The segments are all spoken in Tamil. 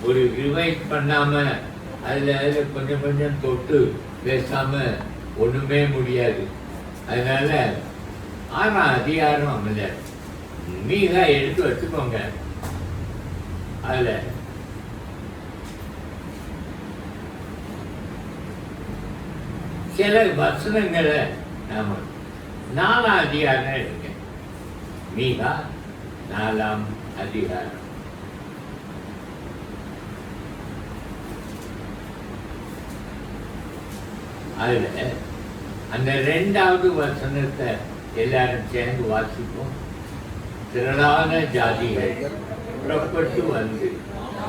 ஒரு ரிவைட் பண்ணாம அதுல கொஞ்சம் கொஞ்சம் தொட்டு பேசாம ஒண்ணுமே முடியாது. அதனால 6ஆம் அதிகாரம் அமைல மீகா எடுத்து வச்சுக்கோங்க. அதுல சில வசனங்களை நாம 4ஆம் அதிகாரம் எடுங்க. மீகா 4ஆம் அதிகாரம். அதுல அந்த 2வது வசனத்தை எல்லாரும் சேர்ந்து வாசிப்போம். திரளான ஜாதிகள் புறப்பட்டு வந்து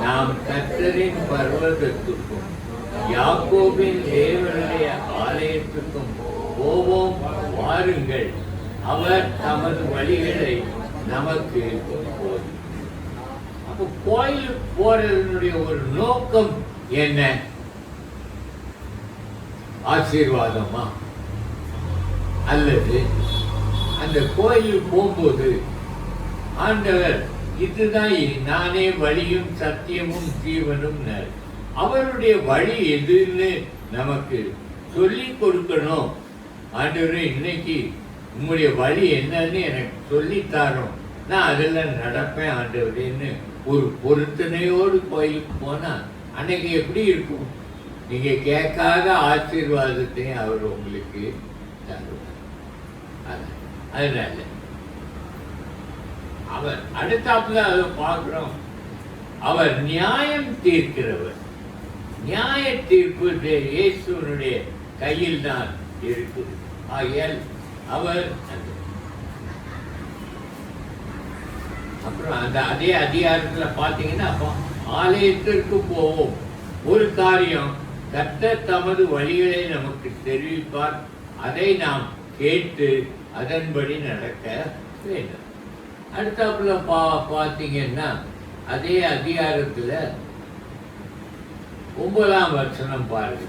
நாம் கர்த்தரின் பர்வதத்துக்கும் யாக்கோபின் தேவனுடைய ஆலயத்துக்கும் போவோம், வாருங்கள், அவர் தமது வழிகளை நமக்கு போதும். அப்போ கோயிலுக்கு போறதனுடைய ஒரு நோக்கம் என்ன? ஆசீர்வாதமா? அல்லது அந்த கோயிலுக்கு போகும்போது ஆண்டவர் இதுதான் நானே வழியும் சத்தியமும் ஜீவனும், அவருடைய வழி எதுன்னு நமக்கு சொல்லி கொடுக்கணும். ஆண்டவரே, இன்னைக்கு உங்களுடைய வழி என்னன்னு எனக்கு சொல்லித்தாரோம், நான் அதெல்லாம் நடப்பேன் ஆண்டவரேன்னு ஒரு பொருத்தனையோடு கோயிலுக்கு போனா அன்னைக்கு எப்படி இருக்கும்? நீங்க கேட்காத ஆசீர்வாதத்தையும் அவர் உங்களுக்கு தருவார். அதனால அவர் அடுத்தாப்புல அதை பார்க்கிறோம். அவர் நியாயம் தீர்க்கிறவர். நியாய தீர்ப்பு இயேசுனுடைய கையில் தான் இருக்குது. ஆகையால் அவர் அப்புறம் அந்த அதே அதிகாரத்துல பாத்தீங்கன்னா, அப்போ ஆலயத்திற்கு போவோம். ஒரு காரியம், கர்த்தர் தமது வழிகளை நமக்கு தெரிவிப்பார். அதை நாம் கேட்டு அதன்படி நடக்க வேண்டும். அடுத்தாப்புல பார்த்தீங்கன்னா அதே அதிகாரத்துல 9ஆம் வசனம் பாருங்க.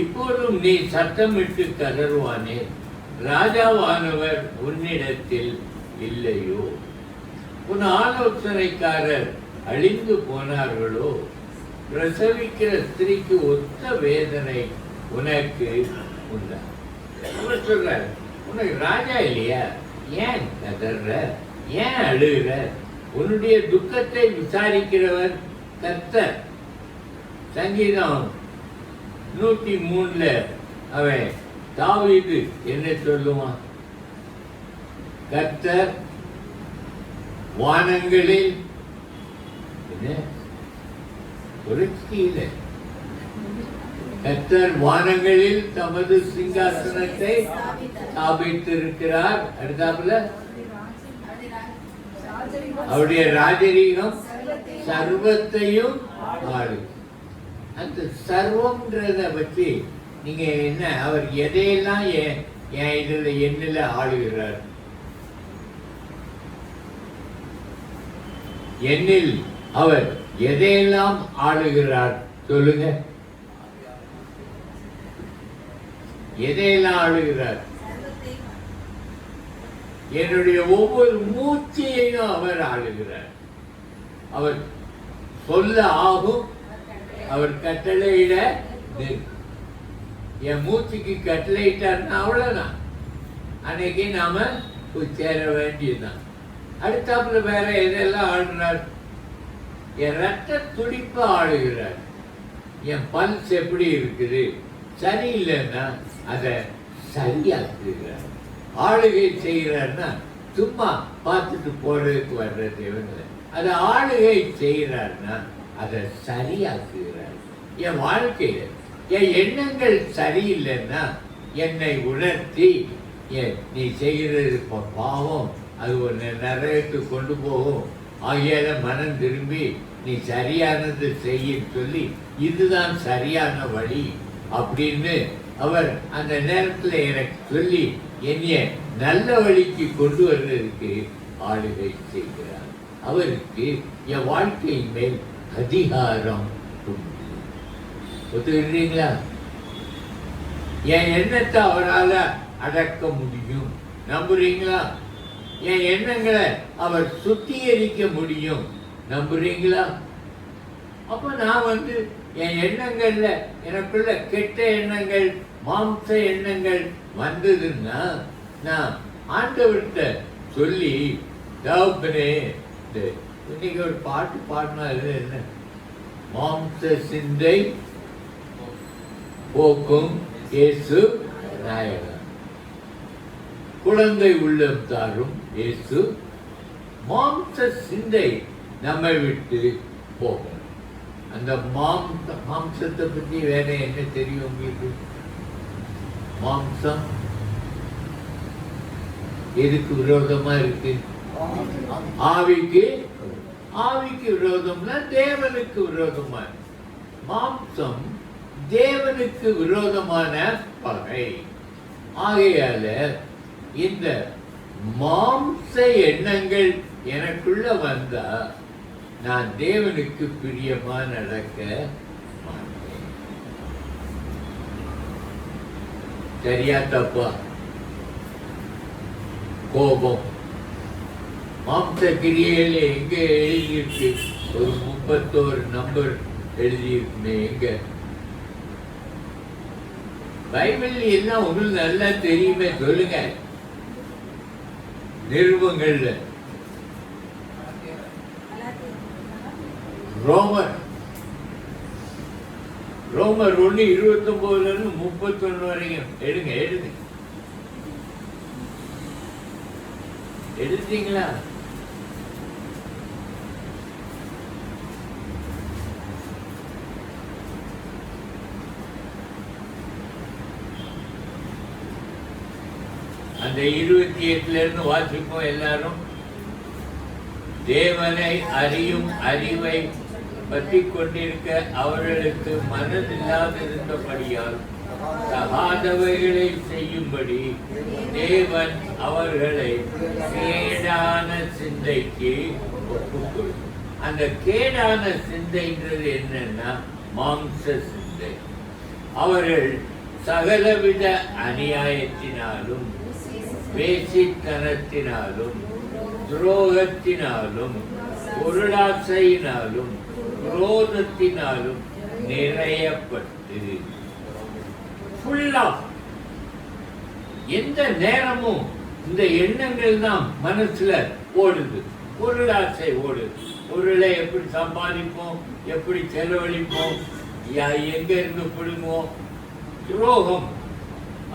இப்போதும் நீ சத்தமிட்டு கதறுவானே, ராஜாவானவர் உன்னிடத்தில் இல்லையோ? உன் ஆலோசனைக்காரர் அழிந்து போனார்களோ? பிரசவிக்கிற ஸ்திரீக்கு ஒத்த வேதனை உனக்கு உண்டா? அவர் சொல்றார், உனக்கு ராஜா இல்லையா? ஏன் கதற? ஏன் அழுகிற? உன்னுடைய துக்கத்தை விசாரிக்கிறவர் கர்த்தர். சங்கீதம் 103 அவன் தாவீது என்ன சொல்லுவான்? கர்த்தர் வானங்களில் கர்த்தர் வானங்களில் தமது சிங்காசனத்தை ஸ்தாபித்திருக்கிறார். அடுத்தாப்புல அவருடைய ராஜரீகம் சர்வத்தையும் ஆளு. அந்த சர்வம்ன்றத பற்றி நீங்க என்ன, அவர் எதையெல்லாம் என்னில் ஆளுகிறார்? என்னில் அவர் எதையெல்லாம் ஆளுகிறார் சொல்லுங்க. எதையெல்லாம் ஆளுகிறார்? என்னுடைய ஒவ்வொரு மூச்சையும் அவர் ஆளுகிறார். அவர் சொல்ல ஆகும், அவர் கட்டளையிட என் மூச்சுக்கு கட்டளையிட்டார்னா அவ்வளவுதான், அன்னைக்கு நாம போய் சேர வேண்டியதுதான். அடுத்தாப்புல வேற எதெல்லாம் ஆளுகிறார்? என் ரத்த துடிப்பு ஆளுகிறார். என் பல்ஸ் எப்படி இருக்குது, சரியில்லைன்னா அதை சரியாக்குகிறார். ஆளுகை செய்கிறார்னா சும்மா பார்த்துட்டு போறதுக்கு வர்ற தேவங்களை, அதை ஆளுகை செய்கிறார்னா அதை சரியாக்குகிறார். என் வாழ்க்கையில என் எண்ணங்கள் சரியில்லைன்னா என்னை உணர்த்தி, நீ செய்கிறது பாவம், அது ஒரு நரகத்துக்கு கொண்டு போகும், ஆகியால மனம் திரும்பி நீ சரியானது செய்ய சொல்லி இதுதான் சரியான வழி அப்படின்னு அவர் அந்த நேரத்தில் எனக்கு சொல்லி என்னைய நல்ல வழிக்கு கொண்டு வருவதற்கு ஆளுகை செய்கிறார். அவருக்கு என் வாழ்க்கையின் மேல் அதிகாரம் உண்டு. ஒத்துக்கிறீங்களா? என் எண்ணத்தை அவரால் அடக்க முடியும். நம்புறீங்களா? என் எண்ணங்களை அவர் சுத்திகரிக்க முடியும். நம்புறீங்களா? அப்போ நான் என் எண்ணங்கள்ல எனக்குள்ள கெட்ட எண்ணங்கள், மாம்ச எண்ணங்கள் வந்ததுன்னா நான் ஆண்டவர்கிட்ட சொல்லி, தகப்பனே, இன்னைக்கு ஒரு பாட்டு பாடினா என்ன, மாம்ச சிந்தை போக்கும் இயேசு நாயகன், குழந்தை உள்ளம் தாரும் இயேசு, மாம்ச சிந்தை நம்மை விட்டு போகும். அந்த மாம்சத்தை பற்றி வேற என்ன தெரியும் உங்களுக்கு? மாம்சம் எதுக்கு விரோதமா இருக்கு? ஆவிக்கு விரோதம்னா தேவனுக்கு விரோதமா. மாம்சம் தேவனுக்கு விரோதமான பகை. ஆகையால இந்த மாம்ச எண்ணங்கள் எனக்குள்ள வந்தா நான் தேவனுக்கு பிரியமா நடக்க மாட்டேன். சரியா தப்பா? கோபம் மாம்ச கிரியையில எங்க எழுதியிருக்கு? ஒரு 31 நம்பர் எழுதியிருக்குமே. எங்க பைபிள் எல்லாம் உங்களுக்கு நல்லா தெரியுமே, சொல்லுங்க. நிருபங்கள்ல ரோமர் 1:29 வரைக்கும் எடுங்க. எடுத்தீங்களா? அந்த 28 வாசிப்போம் எல்லாரும். தேவனை அறியும் அறிவை பற்றி கொண்டிருக்க அவர்களுக்கு மனதில்லாதிருந்தபடியால் தகாதவைகளை செய்யும்படி தேவன் அவர்களை கேடான சிந்தைக்கு ஒப்புக்கொள்ளும். அந்த கேடான சிந்தைன்றது என்னன்னா மாம்ச சிந்தை. அவர்கள் சகலவித அநியாயத்தினாலும் வேசித்தனத்தினாலும் துரோகத்தினாலும் பொருளாசையினாலும் குரோதத்தினாலும் நிறையப்பட்டு எந்த நேரமும் இந்த எண்ணங்கள் தான் மனசுல ஓடுது. பொருளாசை ஓடுது. பொருளை எப்படி சம்பாதிப்போம், எப்படி செலவழிப்போம், எங்க இருந்து பிடுங்குவோம். துரோகம்,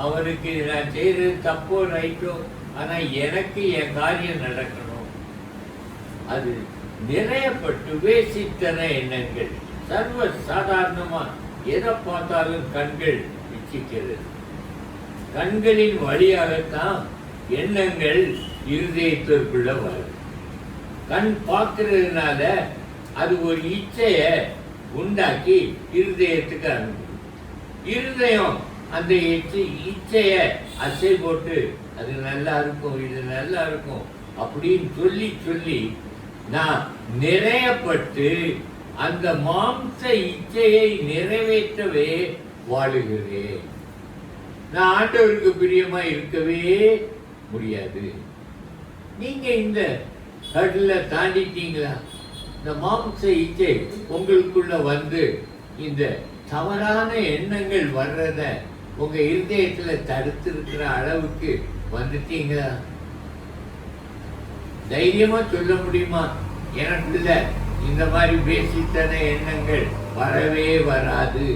அவனுக்கு நான் செய்யறது தப்போ ரைட்டோ, ஆனா எனக்கு என் காரியம் நடக்கணும். அது நிறையப்பட்டு வேசித்தன எண்ணங்கள். சர்வ சாதாரணமா எதை பார்த்தாலும் கண்கள் இச்சிக்கிறது. கண்களின் வழியாகத்தான் எண்ணங்கள் இருதயத்திற்குள்ள வரும். கண் பார்க்கிறதுனால அது ஒரு இச்சைய உண்டாக்கி இருதயத்துக்கு அனுப்பும். இருதயம் அந்த இச்சைய அசை போட்டு அது நல்லா இருக்கும், இது நல்லா இருக்கும் அப்படின்னு சொல்லி சொல்லி நான் நிறையப்பட்டு அந்த மாம்ச இச்சையை நிறைவேற்றவே வாழுகிறேன். நான் ஆண்டவருக்கு பிரியமா இருக்கவே முடியாது. நீங்க இந்த கடல தாண்டிட்டீங்களா? இந்த மாம்ச இச்சை உங்களுக்குள்ள வந்து இந்த தவறான எண்ணங்கள் வர்றத உங்க இருதயத்துல தடுத்திருக்கிற அளவுக்கு வந்துட்டீங்களா? தைரியமா சொல்ல முடியுமா, எனக்குள்ள இந்த மாதிரி பேசித்தன எண்ணங்கள் வரவே வராது,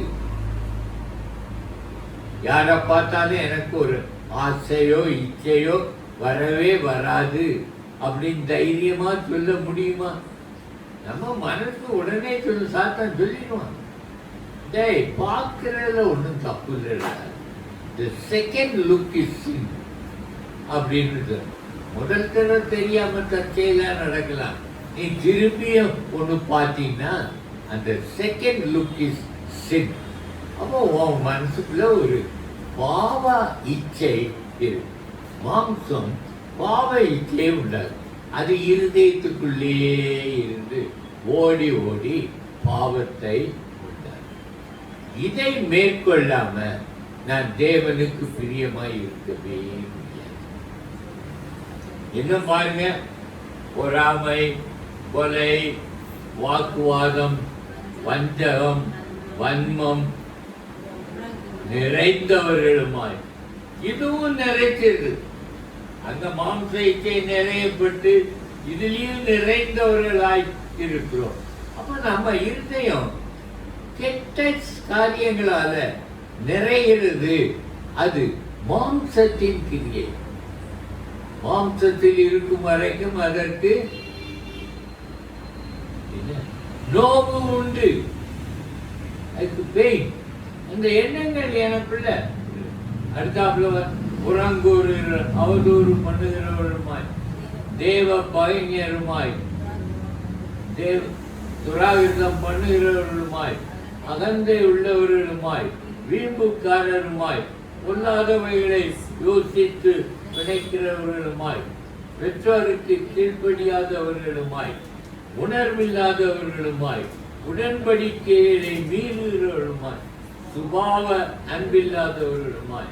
யாரை பார்த்தாலும் எனக்கு ஒரு ஆசையோ இச்சையோ வரவே வராது அப்படின்னு தைரியமா சொல்ல முடியுமா? நம்ம மனசு உடனே சொல்லு, சாத்தான் சொல்லிடுவான். டேய், பார்க்கறதுல ஒன்றும் தப்பு இல்லை. The second look is sin அப்படின்னு முதல் தடவை தெரியாம தற்செயலா நடக்கலாம். நீ திரும்பியும் ஒன்று பார்த்தீங்கன்னா அந்த செகண்ட் லுக் இஸ் சின். அப்போ உன் மனசுக்குள்ள ஒரு பாவ இச்சை இருக்கு. மாம்சம் பாவ இச்சையே உண்டாது. அது இருதயத்துக்குள்ளேயே இருந்து ஓடி ஓடி பாவத்தை உண்டாது. இதை மேற்கொள்ளாம நான் தேவனுக்கு பிரியமாய் இருக்கவே முடியாது. என்ன பாருங்க, பொறாமை, கொலை, வாக்குவாதம், வஞ்சகம், வன்மம் நிறைந்தவர்களுமாய். இதுவும் நிறைச்சது. அந்த மாம்ச இச்சை நிறையப்பட்டு இதுலயும் நிறைந்தவர்களாய் இருக்கிறோம். அப்ப நம்ம இருதயம் கெட்ட காரியங்களால நிறைகிறது. அது மாம்சத்தின் கிரியை. மாம்சத்தில் இருக்கும் வரைக்கும் அதற்கு நோவு உண்டு, அதுக்கு பெயின். அந்த எண்ணங்கள் எனக்குள்ள அடுத்தாப்புல புறங்கூறு அவதூறு பண்ணுகிறவருமாய், தேவ பயஞருமாய், துராவிரதம் பண்ணுகிறவர்களுமாய், அகந்தை உள்ளவர்களுமாய், வீம்புக்காரருமாய், பொல்லாதவைகளை யோசித்து பிணைக்கிறவர்களுமாய், பெற்றோருக்கு கீழ்ப்படியாதவர்களுமாய், உணர்வில்லாதவர்களுமாய், உடன்படிக்கைகளை மீறுகிறவர்களுமாய், சுபாவ அன்பில்லாதவர்களுமாய்,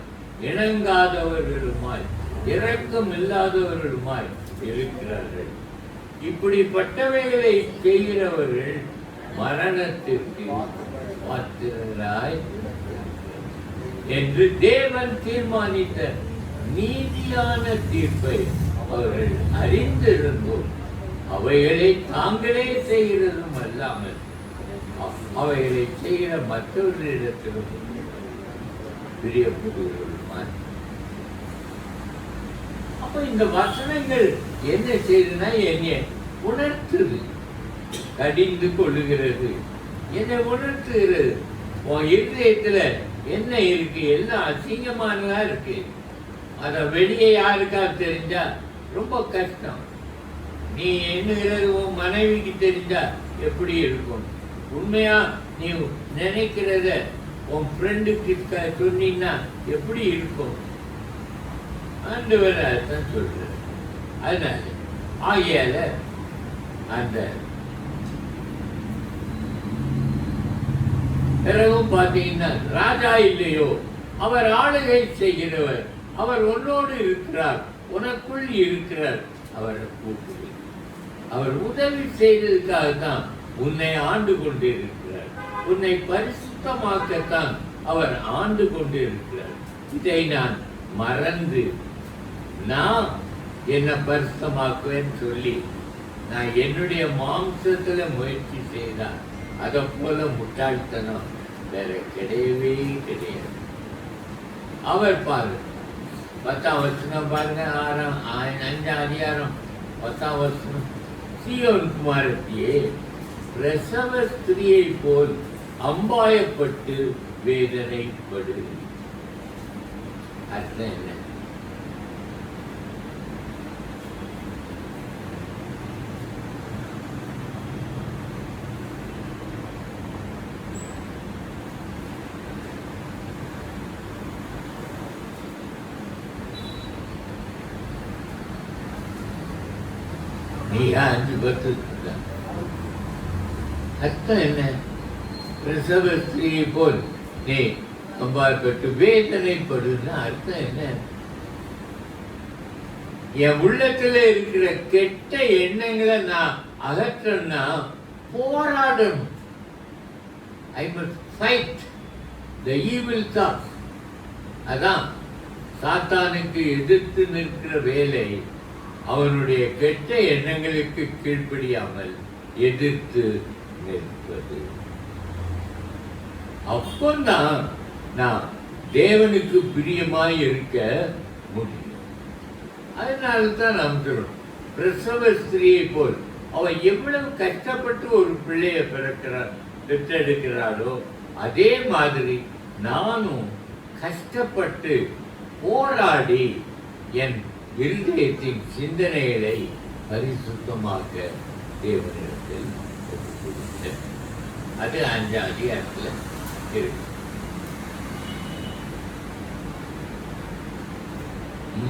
இணங்காதவர்களுமாய், இரக்கம் இல்லாதவர்களுமாய் இருக்கிறார்கள். இப்படிப்பட்டவைகளை செய்கிறவர்கள் மரணத்திற்கு பாத்திரராய் என்று தேவன் தீர்மானித்த நீதியான தீர்ப்பை அவர்கள் அறிந்திருந்தோம். அவைகளை தாங்களே செய்கிறதும் அல்லாமல் அவைகளை செய்கிற மற்றவர்களிடத்திலும் பிரியப்படுகிறவர்கள். அப்ப இந்த வசனங்கள் என்ன செய்யுதுன்னா என்னை உணர்த்துது, கடிந்து கொள்ளுகிறது, என்னை உணர்த்துகிறது. உன் இருதயத்துல என்ன இருக்கு? எல்லாம் அசிங்கமானதா இருக்கு. அத வெளியே யாருக்கா தெரிஞ்சா ரொம்ப கஷ்டம். நீ எண்ணுகிறது உன் மனைவிக்கு தெரிஞ்சா எப்படி இருக்கும்? உண்மையா நீ நினைக்கிறத உன் ஃப்ரெண்டுக்கு சொன்னீங்கன்னா எப்படி இருக்கும்? ஆண்டவர் அதான் சொல்றார். அதனால ஆகியால அந்த பிறகும் பார்த்தீங்கன்னா ராஜா இல்லையோ, அவர் ஆளுகை செய்கிறவர், அவர் உன்னோடு இருக்கிறார், உனக்குள் இருக்கிறார். அவரை கூப்பிடு. அவர் உதவி செய்ததுக்காக தான் உன்னை ஆண்டு கொண்டு இருக்கிறார். உன்னை பரிசுத்தமாக்கத்தான் அவர் ஆண்டு கொண்டு இருக்கிறார். இதை நான் மறந்து நான் என்ன பரிசுத்தமாக்குவேன்னு சொல்லி நான் என்னுடைய மாம்சத்துல முயற்சி செய்தால் அதை போல முட்டாள்தனம் வேற கிடையவே கிடையாது. அவர் பாரு 10ஆம் வசனம் பாருங்க, 5 அதிகாரம் 10ஆம் வசனம். சீயோன் குமாரத்தியே, பிரசவ ஸ்திரியை போல் அம்பாயப்பட்டு வேதனைப்படு. அர்த்தம் என்ன? நீ 5 பத்து அர்த்தம் என்ன? பிரசவ ஸ்திரியை போல் நீ அம்பாயப்பட்டு வேதனைப்படுன்னா அர்த்தம் என்ன? என் உள்ளத்துல இருக்கிற கெட்ட எண்ணங்களை நான் அகற்றனா போராடணும். I must fight the evil thoughts. அதான் சாத்தானுக்கு எதிர்த்து நிற்கிற வேலை. அவனுடைய கெட்ட எண்ணங்களுக்கு கீழ்ப்படியாமல் எதிர்த்து நிற்பது. அப்பந்தான் நான் தேவனுக்கு பிரியமாய் இருக்க முடியும். அதனால தான் நாம் சொல்றோம், பிரசவ ஸ்திரியை போல் அவ எவ்வளவு கஷ்டப்பட்டு ஒரு பிள்ளைய பெற்றெடுக்கிறாளோ அதே மாதிரி நானும் கஷ்டப்பட்டு போராடி என் இருதயத்தின் சிந்தனைகளை பரிசுத்தமாக்க தேவனிடத்தில் கொடுத்தேன். அது 5 அதிகாரத்தில் இருக்கு.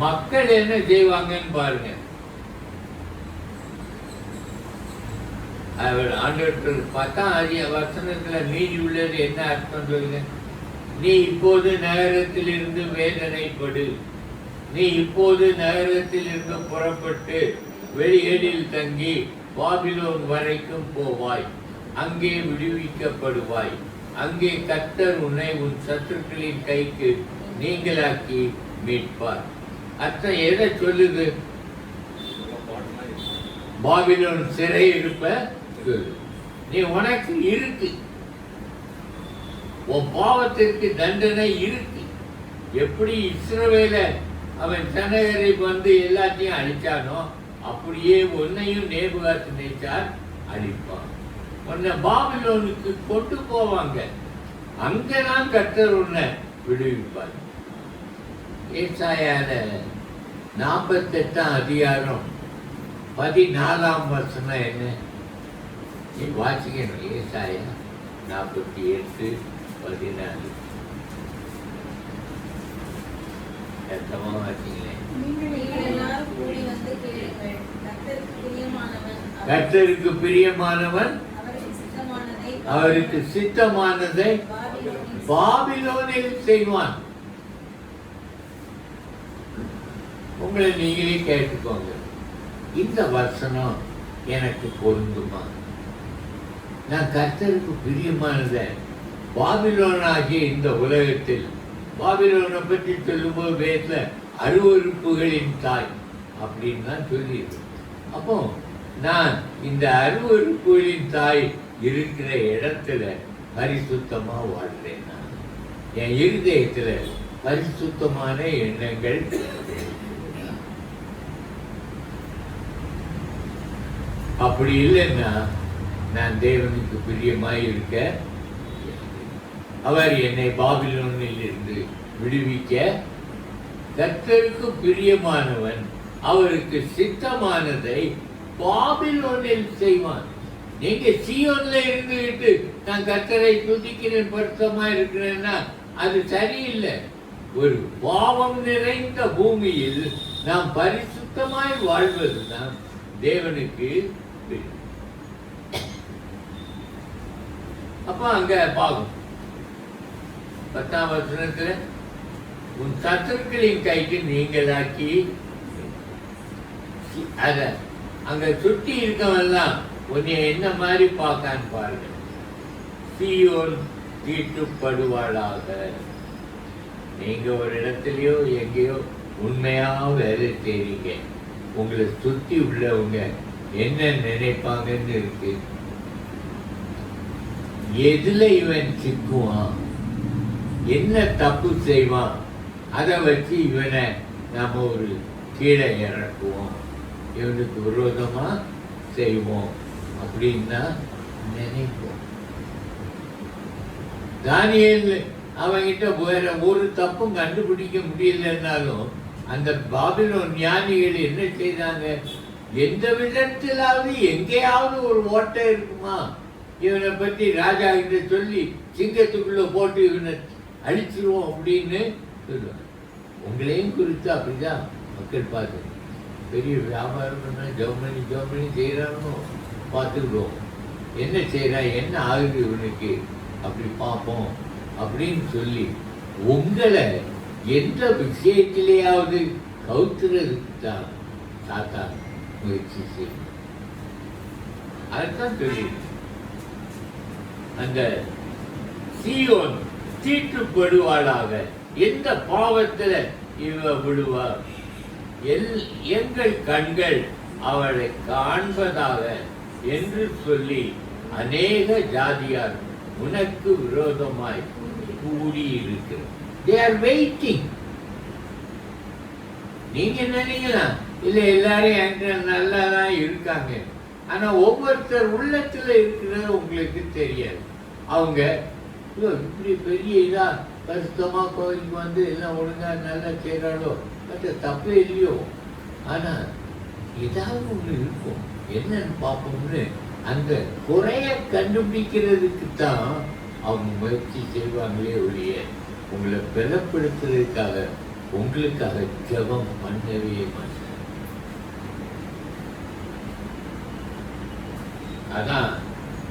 மக்கள் என்ன செய்வாங்கன்னு பாருங்க. அவர் ஆண்டவர்கள் 10ஆம் வசனத்துல மீறி உள்ளது என்ன அர்த்தம் சொல்லுங்க? நீ இப்போது நகரத்தில் இருந்து வேதனைப்படு. நீ இப்போது நகரத்தில் இருந்து புறப்பட்டு வெளியேடில் தங்கி பாபிலோன் வரைக்கும் போவாய். அங்கே விடுவிக்கப்படுவாய். அங்கே கர்த்தர் உன்னை உன் சத்துருக்களின் கைக்கு நீங்களாக்கி மீட்பார். அர்த்தம் எதை சொல்லுது? பாபிலோன் சிறை இருப்ப சொல்லு. நீ உனக்கு இருக்கு, உன் பாவத்திற்கு தண்டனை இருக்கு. எப்படி இஸ்ரவேல அவன் சனகரை வந்து எல்லாத்தையும் அழிச்சானோ அப்படியே உன்னையும் நேபுகாத்நேச்சார் அழிப்பான். உன்னை பாபிலோனுக்கு கொண்டு போவாங்க. அங்கதான் கர்த்தர் உன்னை விடுவிப்பார். ஏசாயால 48ஆம் அதிகாரம் 14ஆம் வசனம் என்ன? நீ வாசிக்கணும். ஏசாயா 48:14. சத்தமா வாசிங்களேன். கர்த்தருக்கு பிரியமானவன் அவருக்கு சித்தமானதை பாபிலோனில் செய்வான். உங்களை நீங்களே கேட்டுக்கோங்க, இந்த வசனம் எனக்கு பொருந்துமா? நான் கர்த்தருக்கு பிரியமானதை பாபிலோனாகிய இந்த உலகத்தில், பாபிலோனை பற்றி சொல்லும்போது வேதத்துல அருவருப்புகளின் தாய் அப்படின்னு தான் சொல்லியிருக்கு. அப்போ நான் இந்த அருவருப்புகளின் தாய் இருக்கிற இடத்துல பரிசுத்தமா வாழ்றேன். நான் என் இருதயத்துல பரிசுத்தமான எண்ணங்கள். அப்படி இல்லைன்னா நான் தேவனுக்கு பிரியமாய் இருக்க, அவர் என்னை பாபிலோனில் இருந்து விடுவிக்க. கர்த்தருக்கு பிரியமானவன் அவருக்கு சித்தமானதை பாபிலோனில் செய்வான். நீங்க சீயோன்ல இருந்துகிட்டு நான் கர்த்தரை துதிக்கிறேன், பரிசுத்தமா இருக்கிறேன்னா அது சரியில்லை. ஒரு பாவம் நிறைந்த பூமியில் நாம் பரிசுத்தமாய் வாழ்வதுதான் தேவனுக்கு. அப்ப அங்க பாவம் 10ஆம் வசனத்துல உன் சத்துருக்களின் கைக்கு நீங்களாக்கி, அத அங்க சுற்றி இருக்கவெல்லாம் உன்னை என்ன மாதிரி பார்க்கான்னு பாருங்க. சீயோன் தீட்டுப்படுவாளாக. நீங்க ஒரு இடத்துலயோ எங்கேயோ உண்மையா வேலை செய்றீங்க, உங்களை சுத்தி உள்ளவங்க என்ன நினைப்பாங்கன்னு இருக்கு. எதுல இவன் சிக்குவான், என்ன தப்பு செய்வான், அதை வச்சு இவனை நம்ம ஒரு கீழே இறக்குவோம், இவனுக்கு விரோதமா செய்வோம் அப்படின்னா நினைப்போம். தானியேல் அவங்கிட்ட வேற ஒரு தப்பும் கண்டுபிடிக்க முடியலன்னாலும் அந்த பாபிலோன் ஞானிகள் என்ன செய்தாங்க? எந்த விதத்திலாவது எங்கேயாவது ஒரு ஓட்டை இருக்குமா, இவனை பற்றி ராஜா கிட்ட சொல்லி சிங்கத்துக்குள்ள போட்டு இவனை அழிச்சிருவோம் அப்படின்னு சொல்லுவாங்க. உங்களையும் குறித்து அப்படிதான் மக்கள் பார்த்து பெரிய வியாபாரம் பண்ண ஜெர்மனி செய்யறானோ பார்த்துக்கிடுவோம். என்ன செய்யறா, என்ன ஆகுது இவனுக்கு, அப்படி பார்ப்போம் அப்படின்னு சொல்லி உங்களை எந்த விஷயத்திலேயாவது கவுத்துறதுக்கு தான் தாத்தா முயற்சி செய்யும். அதுதான் சொல்லி அந்த சீயோன் தீட்டுப்படுவாளாக. எந்த பாவத்துல இவ விடுவார்? எங்கள் கண்கள் அவளை காண்பதாக என்று சொல்லி அநேக ஜாதியார் உனக்கு விரோதமாய் கூடியிருக்கிறது. They are waiting. நீங்க நினைக்கலாம் இல்ல எல்லாரும் என்கிட்ட நல்லா தான் இருக்காங்க, ஆனா ஒவ்வொருத்தர் உள்ளத்துல இருக்கிறது உங்களுக்கு தெரியாது. அவங்க இப்படி பெரிய இதா கஷ்டமா கோயிலுக்கு வந்து எல்லாம் ஒழுங்கா நல்லா செய்யறாளோ, பட் தப்பே இல்லையோ, ஆனா ஏதாவது ஒண்ணு இருக்கும், என்னன்னு பார்ப்போம்னு அந்த குறைய கண்டுபிடிக்கிறதுக்கு தான் அவங்க முயற்சி செய்வாங்களே ஒழிய உங்களை பலப்படுத்துறதுக்காக உங்களுக்காக ஜெபம் பண்ணவே மாட்டாங்க. அதான்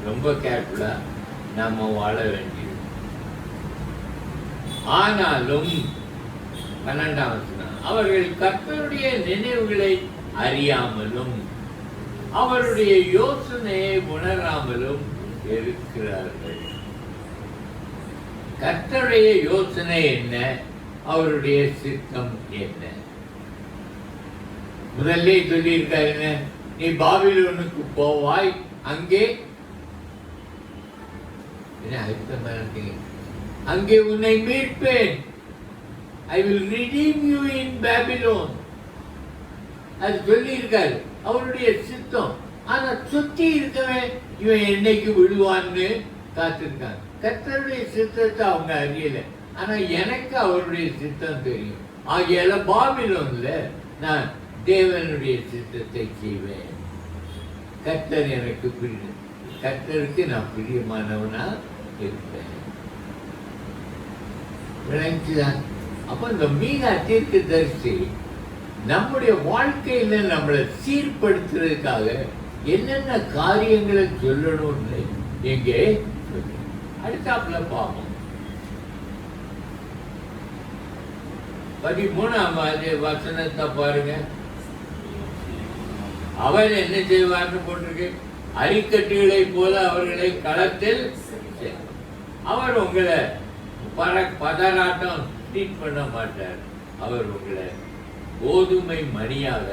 ரொம்ப கேர்ஃபுல்லா நாம வாழ வேண்டியது. ஆனாலும் 12ஆம் வசனம், அவர்கள் கர்த்தருடைய நினைவுகளை அறியாமலும் அவருடைய யோசனையை உணராமலும் இருக்கிறார்கள். கர்த்தருடைய யோசனை என்ன, அவருடைய சித்தம் என்ன? முதல்ல சொல்லியிருக்காரு, நீ பாபிலோனுக்கு போவாய், அங்கே அங்கே உன்னை மீட்பேன். I will redeem you in Babylon. அது சொல்லியிருக்காரு, அவருடைய சித்தம். ஆனா சுத்தி இருக்கவே இவன் என்னைக்கு விடுவான்னு காத்திருக்காங்க. கர்த்தருடைய சித்தத்தை அவங்க அறியல, ஆனா எனக்கு அவருடைய சித்தம் தெரியும். ஆகியால பாபிலோன்ல நான் தேவனுடைய சித்தத்தை செய்வேன். கர்த்தர் எனக்கு பிரியம், கர்த்தருக்கு நான் பிரியமானவனா இருப்பேன். விளங்குச்சுதான்? அப்ப இந்த மீகா தீர்க்கதரிசி நம்முடைய வாழ்க்கையில நம்மளை சீர்படுத்துறதுக்காக என்னென்ன காரியங்களை சொல்லணும்னு எங்கே அடுத்தாப்புல பார்ப்போம். 13ஆம் வசனத்தை பாருங்க. அவர் என்ன செய்வார்னு போட்டிருக்கு, அரிக்கட்டுகளை போல அவர்களை களத்தில் அவர் உங்களை பதராட்டம் ட்ரீட் பண்ண மாட்டார். அவர் உங்களை கோதுமை மணியாக.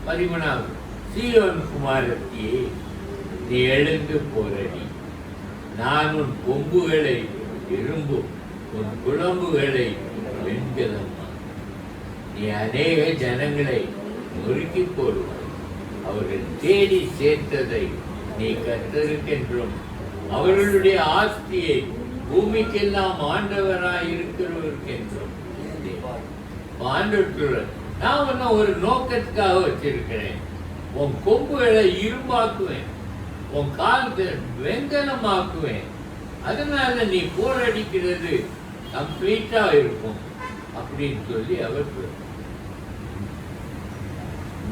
13ஆம் சீயோன் குமாரத்தியே, நீ எழுந்து போரடி, நான் உன் கொம்புகளை இரும்பும் உன் குழம்புகளை வெண்கலமா. நீ அநேக ஜனங்களை நொறுக்கி போடுவாய். அவர்கள் தேடி சேர்த்ததை நீ கர்த்தருக்கென்றும் அவர்களுடைய ஆஸ்தியை பூமிக்கெல்லாம் ஆண்டவராய் இருக்கிறவருக்கென்றும் ஆண்டவர் நான் உன்னை ஒரு நோக்கத்துக்காக வச்சிருக்கிறேன். உன் கொம்புகளை இரும்பாக்குவேன், உன் காலத்தை வெங்கலமாக்குவேன். அதனால நீ போரடிக்கிறது கம்ப்ளீட்டா இருக்கும் அப்படின்னு சொல்லி அவர்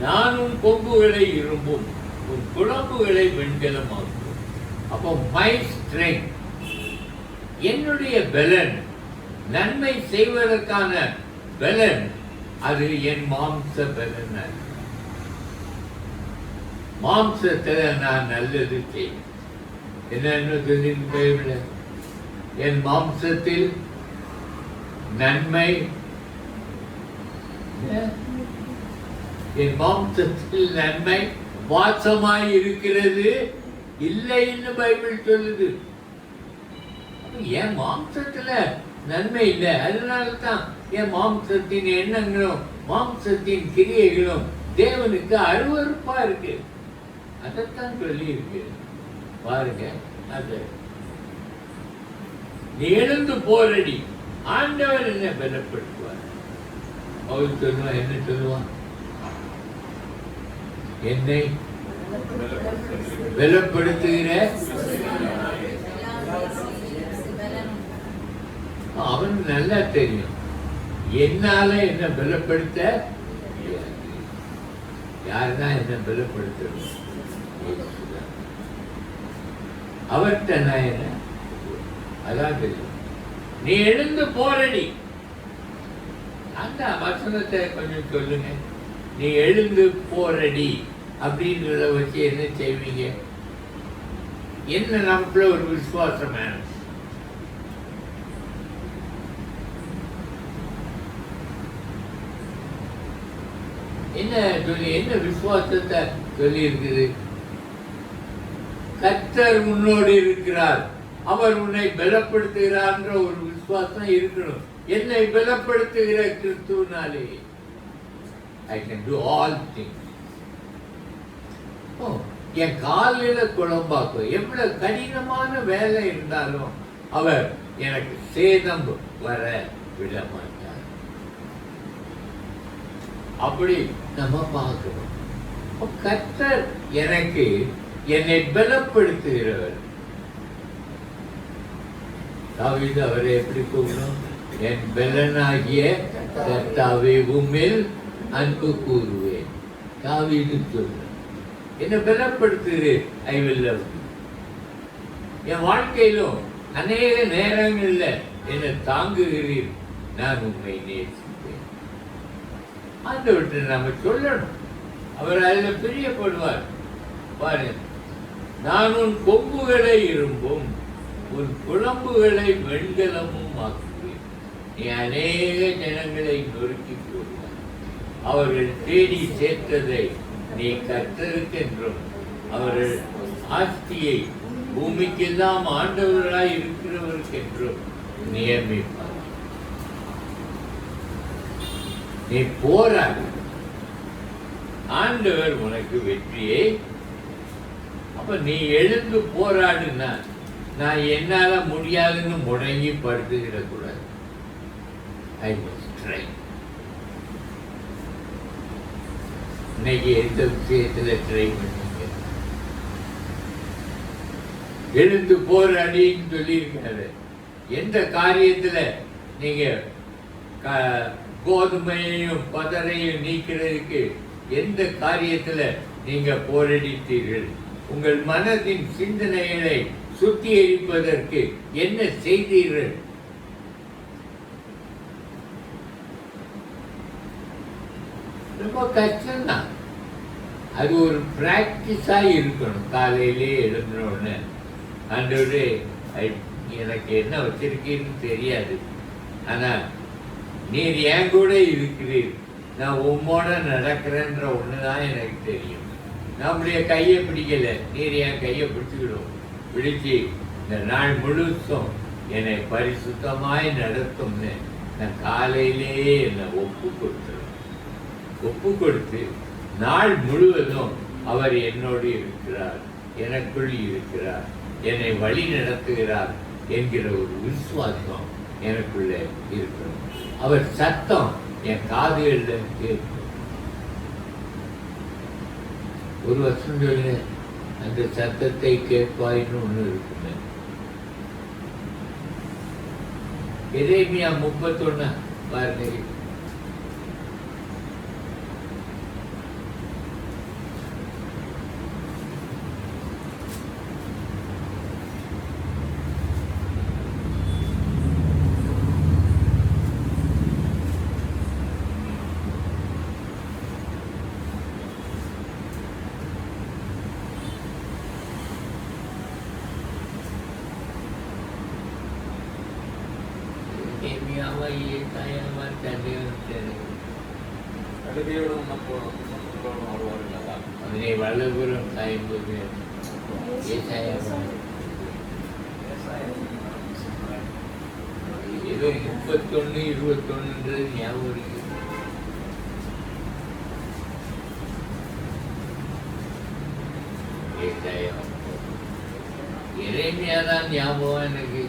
நான் உன் கொம்புகளை இரும்பும் உன் குழம்புகளை வெண்கலமாக்குவேன். அப்போ மை ஸ்ட்ரெங்க், என்னுடைய பலன், நன்மை செய்வதற்கான பலன், அது என் மாம்ச பலன். மாம்சத்துல நான் நல்லது செய்வேன். என்னன்னு சொல்லி என் மாம்சத்தில் நன்மை, என் மாம்சத்தில் நன்மை வாசமாய் இருக்கிறது இல்லைன்னு பைபிள் சொல்லுது. என் மாம்சத்துல நன்மை இல்லை, அதனால்தான் என் மாம்சத்தின் எண்ணங்களும் மாம்சத்தின் கிரியைகளும் தேவனுக்கு அருவருப்பா இருக்கு. அதைத்தான் சொல்லி இருக்கு பாருங்க. அது நீ எழுந்து போரடி, ஆண்டவர் என்ன பலப்படுத்துவார். அவர் சொல்லுவான், என்ன சொல்லுவான், என்னை பலப்படுத்துகிற அவன் நல்லா தெரியும். என்னால என்ன பலப்படுத்த யாருதான் என்ன பலப்படுத்த, அவர்கிட்ட நான் என்ன அதான் தெரியும். நீ எழுந்து போரடி, அந்த வசனத்தை கொஞ்சம் சொல்லுங்க. நீ எழுந்து போரடி அப்படின்றத வச்சு என்ன செய்வீங்க? என்ன நமக்குள்ள ஒரு விசுவாசம் வேணும். என்ன சொல்லி, என்ன விசுவாசத்தை சொல்லி இருக்குது? கர்த்தர் உன்னோடு இருக்கிறார், அவர் உன்னை பலப்படுத்துகிறார்ன்ற ஒரு விசுவாசம் இருக்கணும். என்னை பலப்படுத்துகிற கிறிஸ்துவினாலே I can do all things. என் காலில குழம்பாக்கும், எவ்வளவு கடினமான வேலை இருந்தாலும் அவர் எனக்கு சேதம் வர விட மாட்டார். அப்படி நம்ம பார்க்கிறோம். கர்த்தர் எனக்கு என்னை பலப்படுத்துகிறவர். தாவீது அவரை எப்படி கூறணும்? என் பலனாகிய கர்த்தாவே உம்மில் அன்பு கூறுவேன். தாவீது சொல்ற, என்னை பலப்படுத்துகிறேன். I will love you. என் வாழ்க்கையிலும் அநேக நேரங்கள்ல என்னை தாங்குகிறீர், நான் உண்மை நேசிப்பேன். ஆண்டவர்கிட்ட நம்ம சொல்லணும், அவர் அதில் பிரியப்படுவார். பாருங்க, நான் உன் கொம்புகளை இரும்பும் உன் குழம்புகளை வெண்கலமும் ஆக்குவேன். நீ அநேக ஜனங்களை நொறுக்கி போடுவாய். அவர்கள் தேடி சேர்த்ததை நீ கர்த்தருக்கென்றும் அவர்கள் ஆஸ்தியை பூமிக்கெல்லாம் ஆண்டவராய் இருக்கிறவருக்கென்றும் நியமிப்பார். நீ போராடு, ஆண்டவர் உனக்கு வெற்றியை. அப்ப நீ எழுந்து போராடுனா நான் என்னால முடியாதுன்னு முடங்கி படுத்துக்கிடக்கூடாது. I must try. இன்னைக்கு எந்த விஷயத்துல ட்ரை பண்ணீங்க? எழுந்து போராடின்னு சொல்லியிருக்காரு. எந்த காரியத்துல நீங்க கோதுமையையும் பதரையும் நீக்கிறதுக்கு எந்த காரியத்துல நீங்க போராடித்தீர்கள்? உங்கள் மனதின் சிந்தனைகளை சுத்திகரிப்பதற்கு என்ன செய்தீர்கள்? ரொம்ப கஷ்டம்தான். அது ஒரு பிராக்டிஸா இருக்கணும். காலையிலே எழுந்தோடனே ஆண்டவரே எனக்கு என்ன வச்சிருக்கீன்னு தெரியாது, ஆனா நீர் என் கூட இருக்கிறீர், நான் உம்மோட நடக்கிறேன்ற ஒண்ணுதான் எனக்கு தெரியும். நம்முடைய கையை பிடிக்கல, நீர் என் கையை பிடிச்சுக்கிடும். பிடிச்சு இந்த நாள் முழுசும் என்னை பரிசுத்தமாய் நடத்தும்னு நான் காலையிலேயே என்னை ஒப்பு கொடுத்து நாள் முழுவதும் அவர் என்னோடு இருக்கிறார், எனக்குள் இருக்கிறார், என்னை வழி நடத்துகிறார் என்கிற ஒரு விசுவாசம் எனக்குள்ள இருக்கணும். அவர் சத்தம் என் காதுகளில் கேட்கும். ஒரு வருஷம் சொல்லு, அந்த சத்தத்தை கேட்பாயின்னு ஒண்ணு இருக்குமே. எரேமியா 31 பாருங்க. അതിനെ വലതുപുறம் സായുമ്പോഴേ ഇത് 31, 21 ஞாபகம் இருக்கு. எரேமியாதான் ஞாபகம் எனக்கு.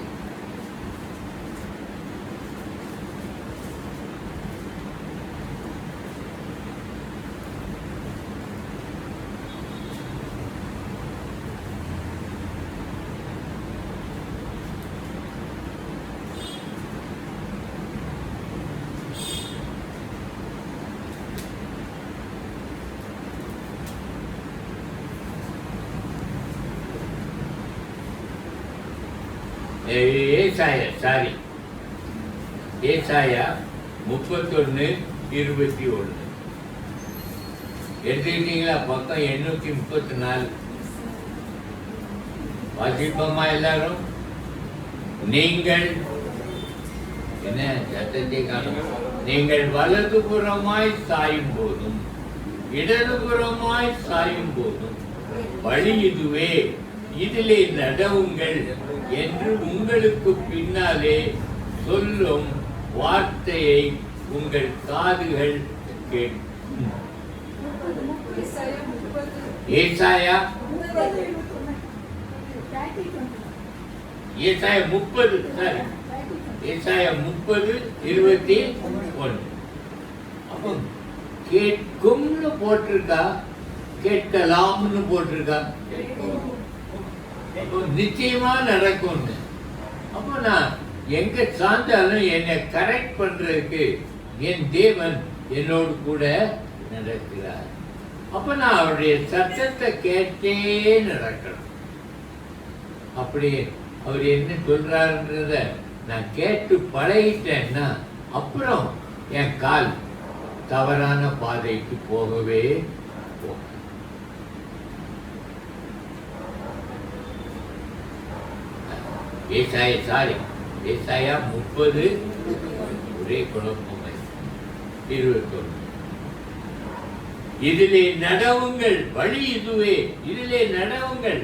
ஏசாயா 31:21 எடுத்துக்கிட்டீங்களா? பக்கம் 834 வாசிப்போமா எல்லாரும்? நீங்கள் என்ன சத்தத்தை காணும்? நீங்கள் வலதுபுறமாய் சாயும் போதும் இடதுபுறமாய் சாயும் போதும் வழி இதுவே, இதிலே நடவுங்கள் என்று உங்களுக்கு பின்னாலே சொல்லும் வார்த்தையை உங்கள் காதுகள் கேட்கும். ஏசாயா 30:21. அப்போ கேட்கும்னு போட்டிருக்கா, கேட்கலாம்னு போட்டிருக்கா? அப்போ நிச்சயமா நடக்கும்னு. அப்போ நான் எங்க சார்ந்தாலும் என்னை கரெக்ட் பண்றதுக்கு என் தேவன் என்னோடு கூட நடக்கிறார். அப்ப நான் அவருடைய சத்தத்தை கேட்டே நடக்கணும். அப்படி அவர் என்ன சொல்றாருன்றத நான் கேட்டு பழகிட்டேன்னா அப்புறம் என் கால் தவறான பாதைக்கு போகவே போக. ஏசாயா 30 ஒரே குழப்பமை 21. இதிலே நடவுங்கள், வழி இதுவே, இதிலே நடவுங்கள்.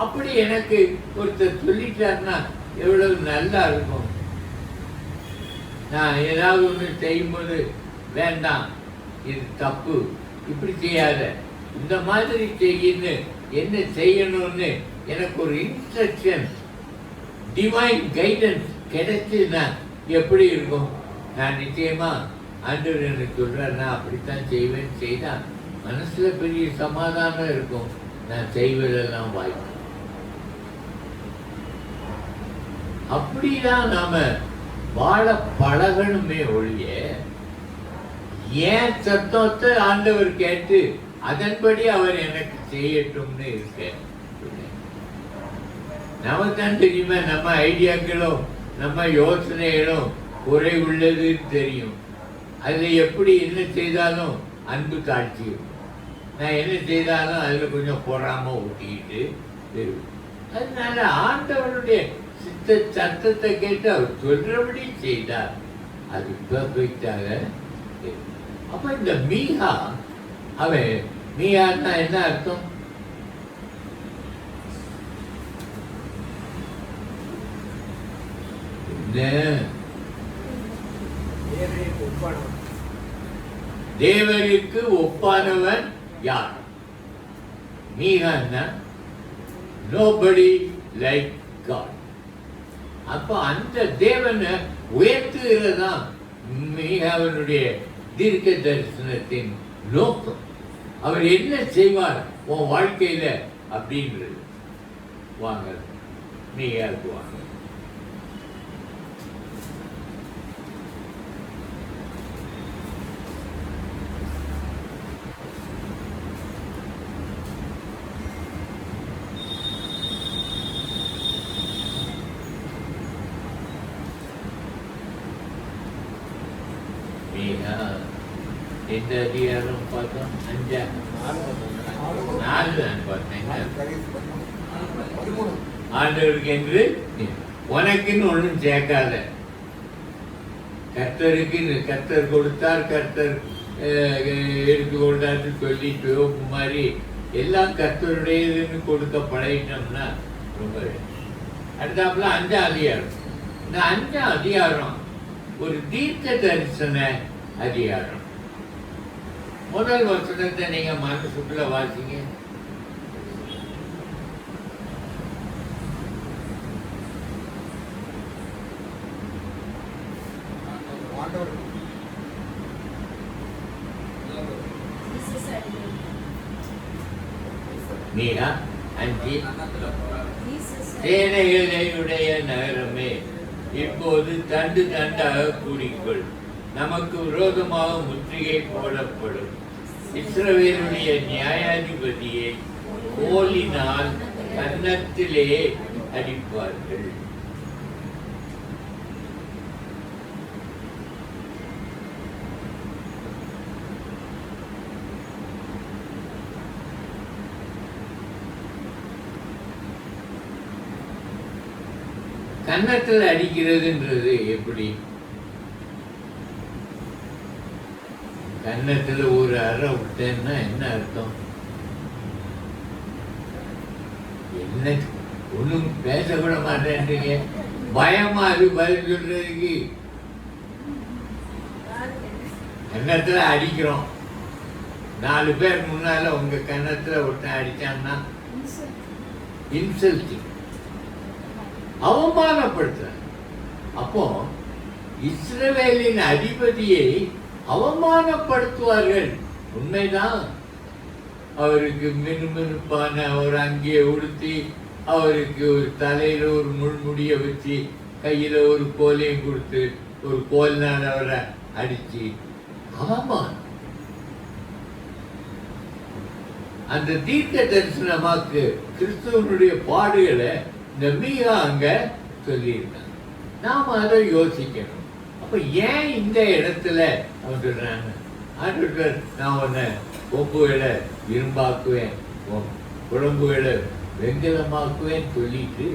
அப்படி எனக்கு ஒருத்தர் சொல்லிட்டாருன்னா எவ்வளவு நல்லா இருக்கும். நான் ஏதாவது ஒன்று செய்யும்போது வேண்டாம், இது தப்பு, இப்படி செய்யாத, இந்த மாதிரி செய்யணும், என்ன செய்யணும்னு எனக்கு ஒரு இன்ஸ்ட்ரக்ஷன், டிவைன் கைடன்ஸ் கிடைச்சுன்னா எப்படி இருக்கும்? நான் நிச்சயமா ஆண்டவர் எனக்கு சொல்றார், நான் அப்படித்தான் செய்வேன். செய்தா மனசுல பெரிய சமாதானம் இருக்கும். நான் செய்வதெல்லாம் வாய்ப்பு. அப்படிதான் நாம வாழ பழகணுமே ஒழிய, ஏன் சத்தத்தை ஆண்டவர் கேட்டு அதன்படி அவர் எனக்கு செய்யட்டும்னு இருக்க. நமக்கு தெரியுமா நம்ம ஐடியாக்களும் நம்ம யோசனைகளும் குறை உள்ளதுன்னு தெரியும். அதுல எப்படி என்ன செய்தாலும் அன்பு காட்சி, நான் என்ன செய்தாலும் அதுல கொஞ்சம் பொறாம ஊட்டிக்கிட்டு இருக்கும். அதனால ஆண்டவருடைய சித்த சத்தத்தை கேட்டு அவர் சொல்றபடி செய்தார். அது பெர்ஃபெக்டாக. அப்ப இந்த மீகா, அவன் மீகான்னா என்ன அர்த்தம்? தேவனுக்கு ஒப்பானவன் யார்? மீகான்னா நோபடி லைக் காட். அப்ப அந்த தேவனை உயர்த்துகிறதான் மீகாவனுடைய தீர்க்க தரிசனத்தின் நோக்கம். அவர் என்ன செய்வார் உன் வாழ்க்கையில அப்படின்றது. வாங்க மீகாவுக்கு வாங்க. எந்த அதிகாரம் பார்த்தோம்? 5 4 தான் பார்த்தேன். ஆண்டவருக்கு என்று உனக்குன்னு ஒன்றும் சேர்க்காத. கர்த்தருக்கு கர்த்தர் கொடுத்தார், கர்த்தர் எடுத்து கொண்டார்னு சொல்லிட்டு மாதிரி எல்லாம் கர்த்தருடையதுன்னு கொடுக்க பழகிட்டோம்னா ரொம்ப. அடுத்தாப்புல 5ஆம் அதிகாரம். இந்த 5ஆம் அதிகாரம் ஒரு தீர்க்க தரிசன அதிகாரம். முதல் வசனத்தை நீங்க மனசுக்குள்ள வாசிங்க. மீகா 5. சேனைகளுடைய நகரமே, இப்போது தண்டு தண்டாக கூடிக்கொள், நமக்கு விரோதமாக முற்றுகை போடப்படும். இஸ்ரவேலுடைய நியாயாதிபதியை கோலினால் கன்னத்திலே அடிப்பார்கள். கன்னத்தில் அடிக்கிறதுன்றது எப்படி? கன்னத்தில் ஒரு அறை விட்டேன்னா என்ன அர்த்தம்? என்ன ஒன்றும் பேசக்கூட மாட்டேன்றீங்க, பயமா அது பதில் சொல்றதுக்கு. கன்னத்தில் அடிக்கிறோம், 4 பேர் முன்னால உங்க கன்னத்தில் ஒருத்தன் அடிச்சான்னா இன்சல்ட்டிங், அவமானப்படுத்த. அப்போ இஸ்ரவேலின் அதிபதியை அவமானப்படுத்துவார்கள். உண்மைதான். அவருக்கு மினுமினுப்பான ஒரு அங்கேயே உடுத்தி, அவருக்கு ஒரு தலையில ஒரு முள்முடிய வச்சு, கையில ஒரு கோலையும் கொடுத்து, ஒரு கோல்னால் அவரை அடிச்சு அவமானம். அந்த தீர்க்க தரிசனமாக்கு கிறிஸ்துவனுடைய பாடுகளை இந்த மீகா அங்க சொல்லியிருக்காங்க. நாம அதை யோசிக்கணும். அப்ப ஏன் இந்த இடத்துல அவன் சொல்றாங்க, நான் உன்னை கொம்புகளை இரும்பாக்குவேன், குழம்புகளை வெங்கலமாக்குவேன் சொல்லிட்டு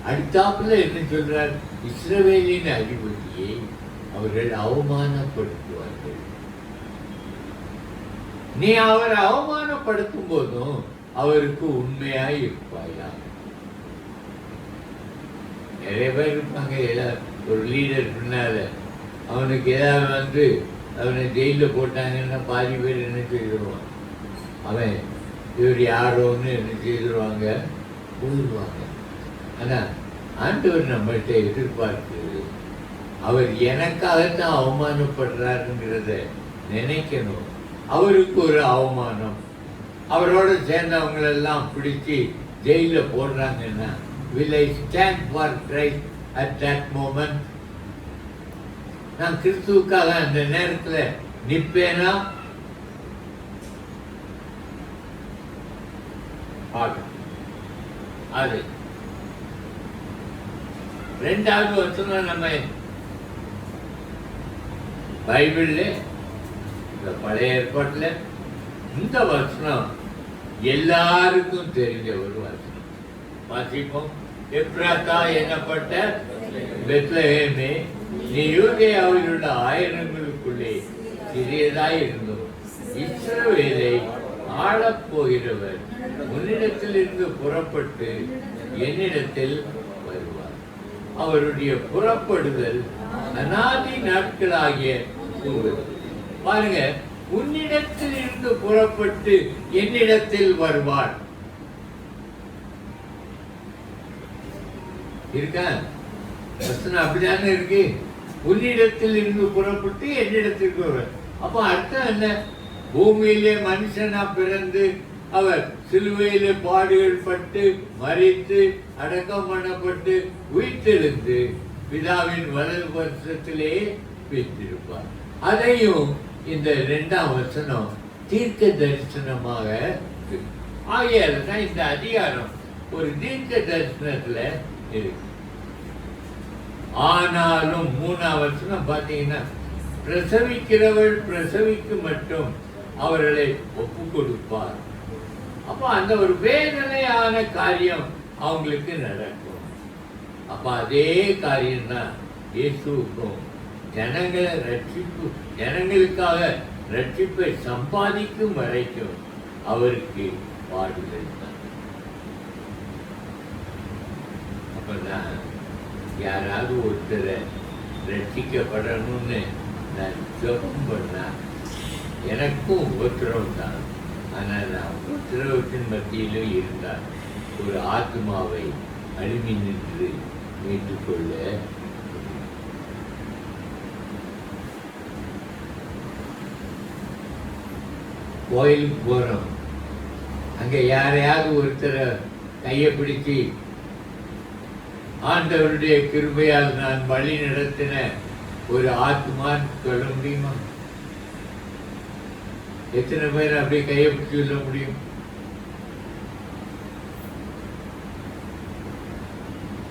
அடுத்தாப்புல என்ன சொல்றார்? இஸ்ரவேலின் அதிபதியை அவர்கள் அவமானப்படுத்துவார்கள். நீ அவரை அவமானப்படுத்தும் போதும் அவருக்கு உண்மையாய் இருப்பாயா? நிறைய பேர் இருப்பாங்க, ஒரு லீடர் பின்னால அவனுக்கு ஏதாவது அவனை ஜெயிலில் போட்டாங்கன்னா பாதி பேர் என்ன செய்திருவான், அவன் இவர் யாரோன்னு என்ன செய்திருவாங்க, போயிடுவாங்க. ஆனால் ஆண்டவர் நம்மள்கிட்ட எதிர்பார்க்கிறது, அவர் எனக்காகத்தான் அவமானப்படுறாருங்கிறத நினைக்கணும். அவருக்கு ஒரு அவமானம், அவரோட சேர்ந்தவங்களெல்லாம் பிடிச்சி ஜெயிலில் போடுறாங்கன்னா, will I stand for Christ at that moment? நான் கிறிஸ்துவுக்காக அந்த நேரத்தில் நிற்பேனா? அது ரெண்டாவது வசனம் நம்ம பைபிள்ல, இந்த பழைய ஏற்பாட்டில் இந்த வசனம் எல்லாருக்கும் தெரிஞ்ச ஒரு வசனம். வாசிப்போம். எப்ராத்தா எனப்பட்ட பெத்லகேமே, நீ யூதேயாவில் உள்ள ஆயிரங்களுக்குள்ளே சிறியதாய் இருந்தோம். இஸ்ரவேலை ஆளப்போகிறவர் உன்னிடத்திலிருந்து புறப்பட்டு என்னிடத்தில் வருவார். அவருடைய புறப்படுதல் அநாதி நாட்களாகிய பாருங்க, உன்னிடத்தில் இருந்து புறப்பட்டு என்னிடத்தில் வருவார். இருக்கா? அப்படிதானே இருக்கு. உன்னிடத்தில் இருந்து புறப்பட்டு என்னிடத்திற்கு வருவார். அப்ப அர்த்தம் என்ன? பூமியிலே மனுஷனா பிறந்து அவர் சிலுவையிலே பாடுகள் பட்டு மரித்து அடக்கம் பண்ணப்பட்டு உயிர்த்தெழுந்து பிதாவின் வலது வருஷத்திலே வைத்திருப்பார். அதையும் இந்த 2ஆம் வசனம் தீர்க்க தரிசனமாக ஆகியால்தான் இந்த அதிகாரம் ஒரு தீர்க்க தரிசனத்துல இருக்கு. ஆனாலும் 3ஆம் வசனம் பார்த்தீங்கன்னா, பிரசவிக்கிறவள் பிரசவிக்கு மட்டும் அவர்களை ஒப்பு கொடுப்பார். அப்ப அந்த ஒரு வேதனையான காரியம் அவங்களுக்கு நடக்கும். அப்ப அதே காரியம்தான் இயேசுவுக்கும். ஜனங்களை ரட்சிப்பு, ஜனங்களுக்காக ரட்சிப்பை சம்பாதிக்கும் வரைக்கும் அவருக்கு பாடுகள் தான். அப்பதான் யாராவது ஒருத்தரை ரட்சிக்கப்படணும்னு நான் ஜெபம் பண்ணா எனக்கும் உபத்திரவம் தான். ஆனால் நான் உபத்திரவத்தின் மத்தியிலும் இருந்தால் ஒரு ஆத்மாவை அழுமி நின்று மீட்டுக்கொள்ள கோயிலுக்கு போறோம். அங்க யாரையாவது ஒருத்தரை கையை பிடிச்சி ஆண்டவருடைய கிருபையால் நான் வழி நடத்தின ஒரு ஆத்மான்னு சொல்ல முடியுமா? எத்தனை பேர் அப்படியே கையை பிடிச்சி சொல்ல முடியும்?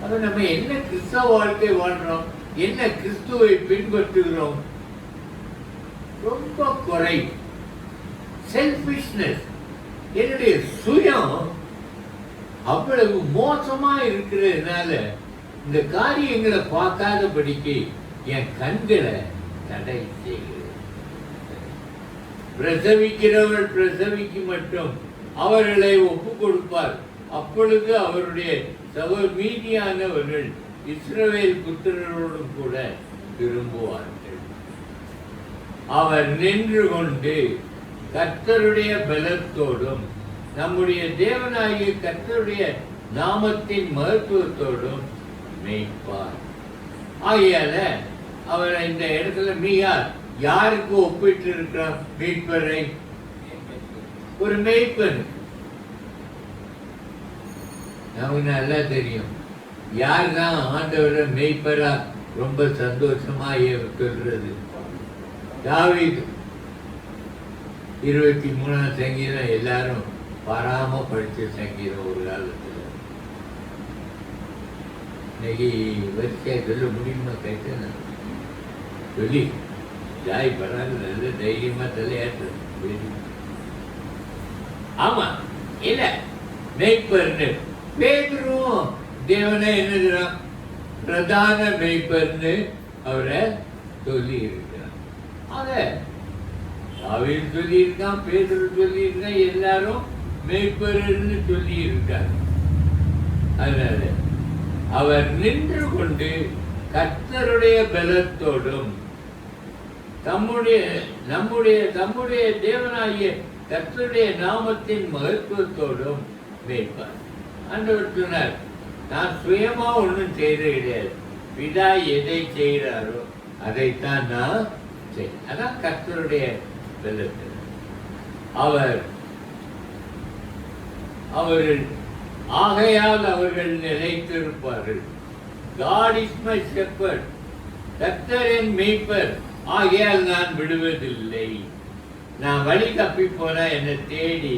அப்ப நம்ம என்ன கிறிஸ்தவ வாழ்க்கை வாழ்றோம், என்ன கிறிஸ்துவை பின்பற்றுகிறோம்? ரொம்ப குறை. செல்ஃபிஷ்னஸ், என்னுடைய சுயம் அவ்வளவு மோசமா இருக்கிறதுனால இந்த காரியங்களை பார்க்காதபடிக்கு என் கண்களை தடை செய்கிறது. பிரசவிக்கிறவள் பிரசவிக்கு மட்டும் அவர்களை ஒப்பு கொடுப்பார். அப்பொழுது அவருடைய மீதியானவர்கள் இஸ்ரவேல் புத்திரரோடும் கூட திரும்புவார்கள். அவர் நின்று கொண்டு கர்த்தருடைய பலத்தோடும் நம்முடைய தேவனாகிய கர்த்தருடைய நாமத்தின் மகத்துவத்தோடும் மேய்ப்பார். ஆகையால அவர் இந்த இடத்துல மிக யாருக்கு ஒப்பிட்டு இருக்கிறார்? மீட்பரை, ஒரு மேய்ப்பன். நமக்கு நல்லா தெரியும் யார் தான் ஆண்டவரை மேய்ப்பரா ரொம்ப சந்தோஷமா சொல்றது. தாவீது 23ஆம் சங்கீதம் எல்லாரும் பாராம படிச்ச சங்கீதம் ஒரு காலத்துல. இன்னைக்கு வரிசையா சொல்ல முடியுமா? கேட்ட சொல்லி ஜாய் பராது நல்ல தைரியமா தலையாட்டு. ஆமா இல்ல மேய்ப்பர்னு பேதுரும் தேவனை என்னதுறான் பிரதான மேய்ப்பர்னு அவரை சொல்லி இருக்கிறான். ஆக தாவீது சொல்லியிருக்கான், பேதுரு சொல்லியிருக்கான், எல்லாரும் மேய்ப்பர்னு சொல்லி இருக்காங்க. அதனால அவர் நின்று கொண்டு கர்த்தருடைய பலத்தோடும் நம்முடைய தேவனாகிய கர்த்தருடைய நாமத்தின் மகத்துவத்தோடும் மேய்ப்பார். ஆண்டவர் சொன்னார், நான் சுயமா ஒன்றும் செய்யறது கிடையாது, பிதா எதை செய்கிறாரோ அதைத்தான் நான் செய்ய. அதான் கர்த்தருடைய பலத்தில் அவர்கள் ஆகையால் அவர்கள் நிலைத்திருப்பார்கள். God is my shepherd, கர்த்தர் என் மேய்ப்பர், ஆகையால் நான் விடுவதில்லை. நான் வழி தப்பி போனா என்னை தேடி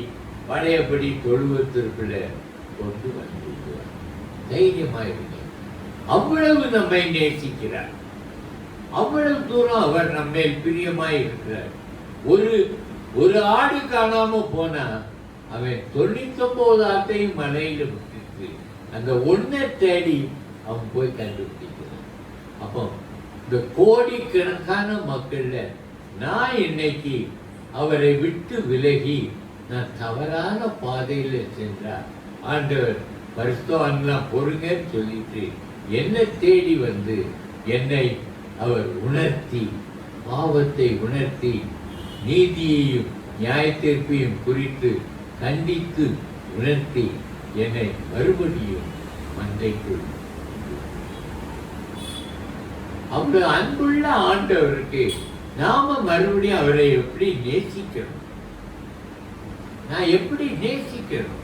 பழையபடி தொழுவத்திற்குள்ள கொண்டு வந்துடுவார். தைரியமாயிருங்க. அவ்வளவு நம்மை நேசிக்கிறார், அவ்வளவு தூரம் அவர் நம்மை பிரியமாய் இருக்கிறார். ஒரு ஆடு காணாம போனா அவன் 99 ஆட்டையும் மலையில விட்டுட்டு அந்த ஒன்றை தேடி அவன் போய் கண்டுபிடிக்கிறான். அப்போ இந்த கோடிக்கணக்கான மக்கள்ல நான் இன்னைக்கு அவரை விட்டு விலகி நான் தவறான பாதையில சென்றார், ஆண்டவர் பரிசுத்தவான்லாம் பொறுங்கன்னு சொல்லிட்டு என்னை தேடி வந்து என்னை அவர் உணர்த்தி, பாவத்தை உணர்த்தி, நீதியையும் நியாயத்தீர்ப்பையும் குறித்து கண்டித்து உணர்த்தி என்னை மறுபடியும் மந்தைக்குள் அவ்வளவு அன்புள்ள ஆண்டவருக்கு நாம மறுபடியும் அவரை எப்படி நேசிக்கணும்? நான் எப்படி நேசிக்கணும்?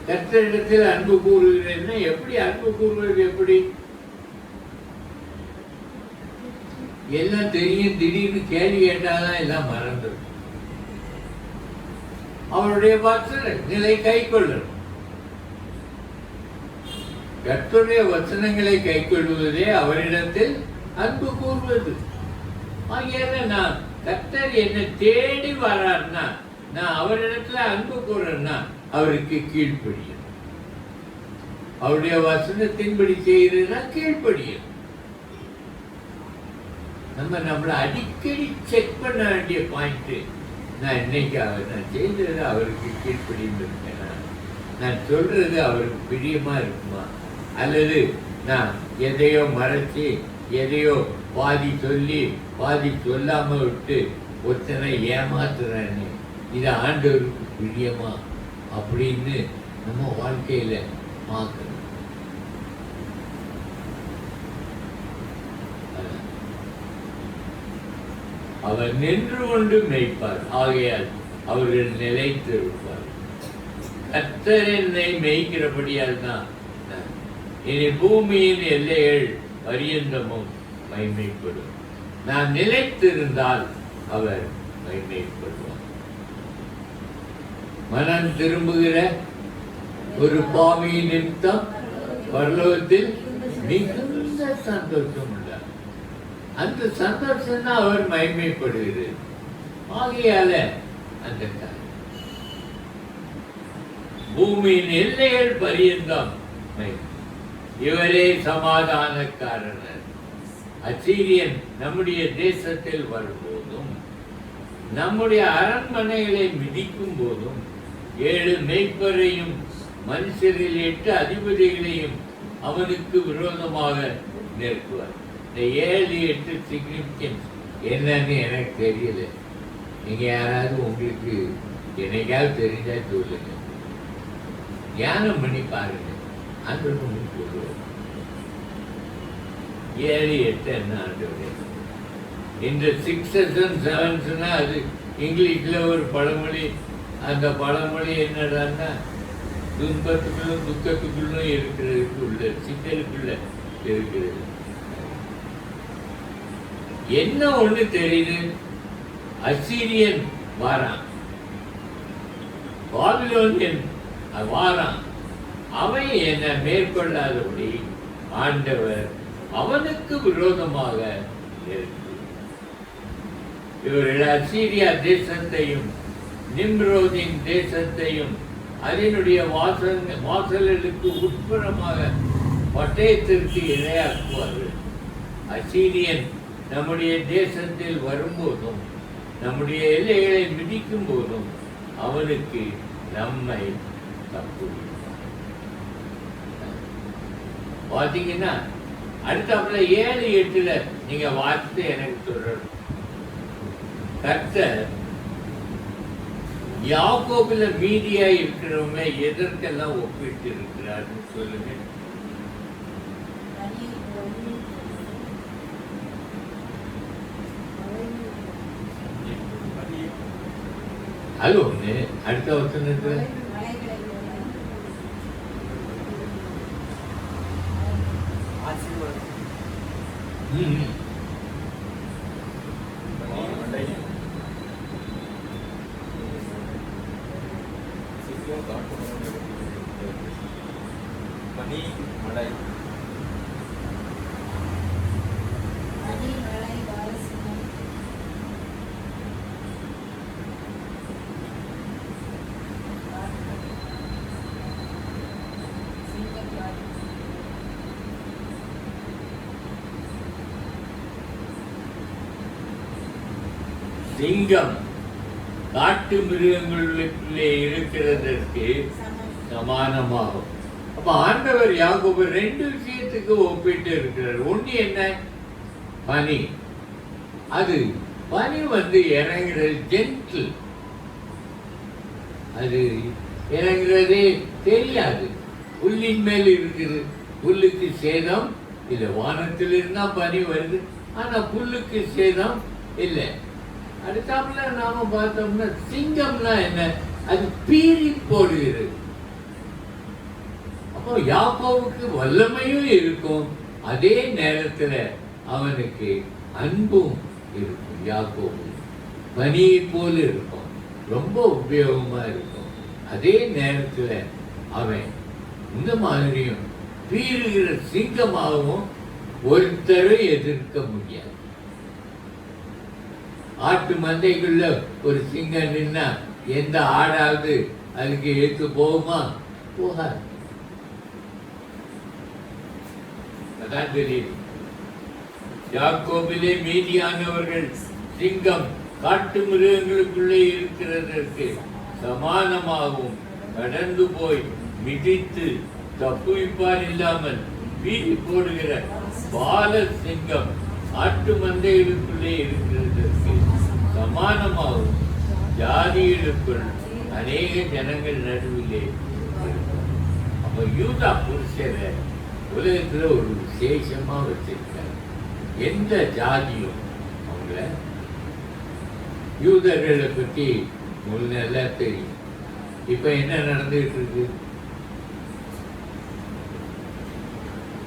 கர்த்தரிடத்தில் அன்பு கூறுகிறேன்னா எப்படி அன்பு கூறுவது? எப்படி? எல்லாம் தெரியும், திடீர்னு கேள்வி கேட்டாதான் எல்லாம் மறந்துடும். அவருடைய வசனங்களை கை கொள்ளணும். கர்த்தருடைய வசனங்களை கை கொள்வதே அவரிடத்தில் அன்பு கூறுவது. ஆகியால நான் கர்த்தர் என்னை தேடி வரார்னா நான் அவரிடத்துல அன்பு கூறேன்னா அவருக்கு கீழ்ப்படியும். அவருடைய வசனத்தின்படி செய்யறதுனா கீழ்ப்படியும். நம்மளை அடிக்கடி செக் பண்ண வேண்டிய பாயிண்ட், நான் இன்னைக்கு நான் செய்தது அவருக்கு கீழ்ப்படியும் இருக்கேனா, நான் சொல்றது அவருக்கு பிரியமா இருக்குமா, அல்லது நான் எதையோ மறைச்சி எதையோ பாதி சொல்லி பாதி சொல்லாம விட்டு ஒருத்தனை ஏமாத்துறேன்னு இது ஆண்டவருக்கு பிரியமா அப்படின்னு நம்ம வாழ்க்கையில பார்க்கணும். அவர் நின்று கொண்டு மேய்ப்பார், ஆகையால் அவர்கள் நிலைத்திருப்பார். கர்த்தர் என்னை மேய்க்கிறபடியால் தான் இனி பூமியின் எல்லைகள் பரியந்தமும் மகிமைப்படும். நான் நிலைத்திருந்தால் அவர் மகிமைப்படுவார். மனம் திரும்புகிற ஒரு பாவியின் நிமித்தம் பரலோகத்தில் மிகுந்த சந்தோஷம் உள்ளார். அந்த சந்தோஷம் தான் அவர் மகிமைப்படுகிறது. ஆகையால அந்த பூமியின் எல்லைகள் பரியந்தம் இவரே சமாதானக்காரர். அசீரியன் நம்முடைய தேசத்தில் வரும்போதும் நம்முடைய அரண்மனைகளை மிதிக்கும் போதும் 7 மேய்ப்பரையும் மனுஷரில் 8 அதிபதிகளையும் அவனுக்கு விரோதமாக நிறுத்துவார். இந்த 7, 8 சிக்னிஃபிகன்ஸ் என்னன்னு எனக்கு தெரியல. நீங்க யாராவது உங்களுக்கு என்னைக்காவது தெரிஞ்சா சொல்லுங்க, தியானம் பண்ணி பாருங்க. ஆண்டவர் உங்களுக்கு சொல்லுவார் 7, 8 என்ன ஆண்டவர். இந்த 6s and 7s அது இங்கிலீஷ்ல ஒரு பழமொழி. அந்த பழமொழி என்னடான்னா துன்பத்துக்குள்ளும் துக்கத்துக்குள்ளும் இருக்கிறதுக்கு உள்ள சிக்கலுக்குள்ள இருக்கிறது. என்ன ஒண்ணு தெரியுது, அசீரியன் வாரான், பாபிலோனியன் வாரான். அவன் என்னை மேற்கொள்ளாதபடி ஆண்டவர் அவனுக்கு விரோதமாக இவர்கள் அசீரியா தேசத்தையும் நிம்ரோதின் தேசத்தையும் அதனுடைய வாசல்களுக்கு உட்புறமாக பட்டயத்திற்கு இரையாக்குவார்கள். அசீரியன் நம்முடைய தேசத்தில் வரும்போதும் நம்முடைய எல்லைகளை மிதிக்கும் போதும் அவனுக்கு நம்மை தப்புவிப்பார். பார்த்தீங்கன்னா அடுத்தாப்புல 7:8 நீங்க வார்த்தை எனக்கு சொல்லணும். கர்த்தர் யாக்கோபுல மீதியா இருக்கிறவங்க எதற்கெல்லாம் ஒப்பிட்டு இருக்கிறார்னு சொல்லுங்க. அது ஒண்ணு. அடுத்த வசனத்துல பனி மழை சிங்கம் காட்டு மிருகங்களுக்குள்ளே இருக்கிறதற்கு சமானமாகும். அப்ப ஆண்டவர் யாக்கோபு 2 விஷயத்துக்கு ஒப்பிட்டு இருக்கிறார். ஒண்ணு என்ன? பனி. அது பனி இறங்குறது ஜென்டில், அது இறங்குறதே தெரியாது. புல்லின் மேல் இருக்குது, புல்லுக்கு சேதம் இல்லை. வானத்தில் இருந்தா பனி வருது, ஆனா புல்லுக்கு சேதம் இல்லை. அடுத்தாப்புல நாம பார்த்தோம்னா சிங்கம்னா என்ன? அது பீறி போடுகிறது. அப்போ யாக்கோவுக்கு வல்லமையும் இருக்கும், அதே நேரத்துல அவனுக்கு அன்பும் இருக்கும். யாக்கோவு பனியை போல இருக்கும், ரொம்ப உபயோகமா இருக்கும். அதே நேரத்துல அவன் இந்த மாதிரியும் பீறுகிற சிங்கமாகவும் ஒருத்தரும் எதிர்க்க முடியாது. ஆட்டு மந்தைக்குள்ள ஒரு சிங்கம் நின்னா எந்த ஆடாவது அதுக்கு ஏற்று போகுமா? போகாது. அதான் தெரியுது. யாக்கோபிலே மீதியானவர்கள் சிங்கம் காட்டு மிருகங்களுக்குள்ளே இருக்கிறதற்கு சமானமாகவும் கடந்து போய் மிதித்து தப்புவிப்பார் இல்லாமல் வீதி போடுகிற பால சிங்கம் ஆட்டு மந்தைகளுக்குள்ளே இருக்கிறதற்கு சமானமாகவும் ஜாதிகளுக்குள் அநேக ஜனங்கள் நடுவிலே இருக்கும். அப்ப யூதா புருஷரை உலகத்துல ஒரு விசேஷமா வச்சிருக்காங்க. எந்த ஜாதியும் அவங்கள, யூதர்களை பற்றி உங்களுக்கு நல்லா தெரியும். இப்ப என்ன நடந்துகிட்டு இருக்கு?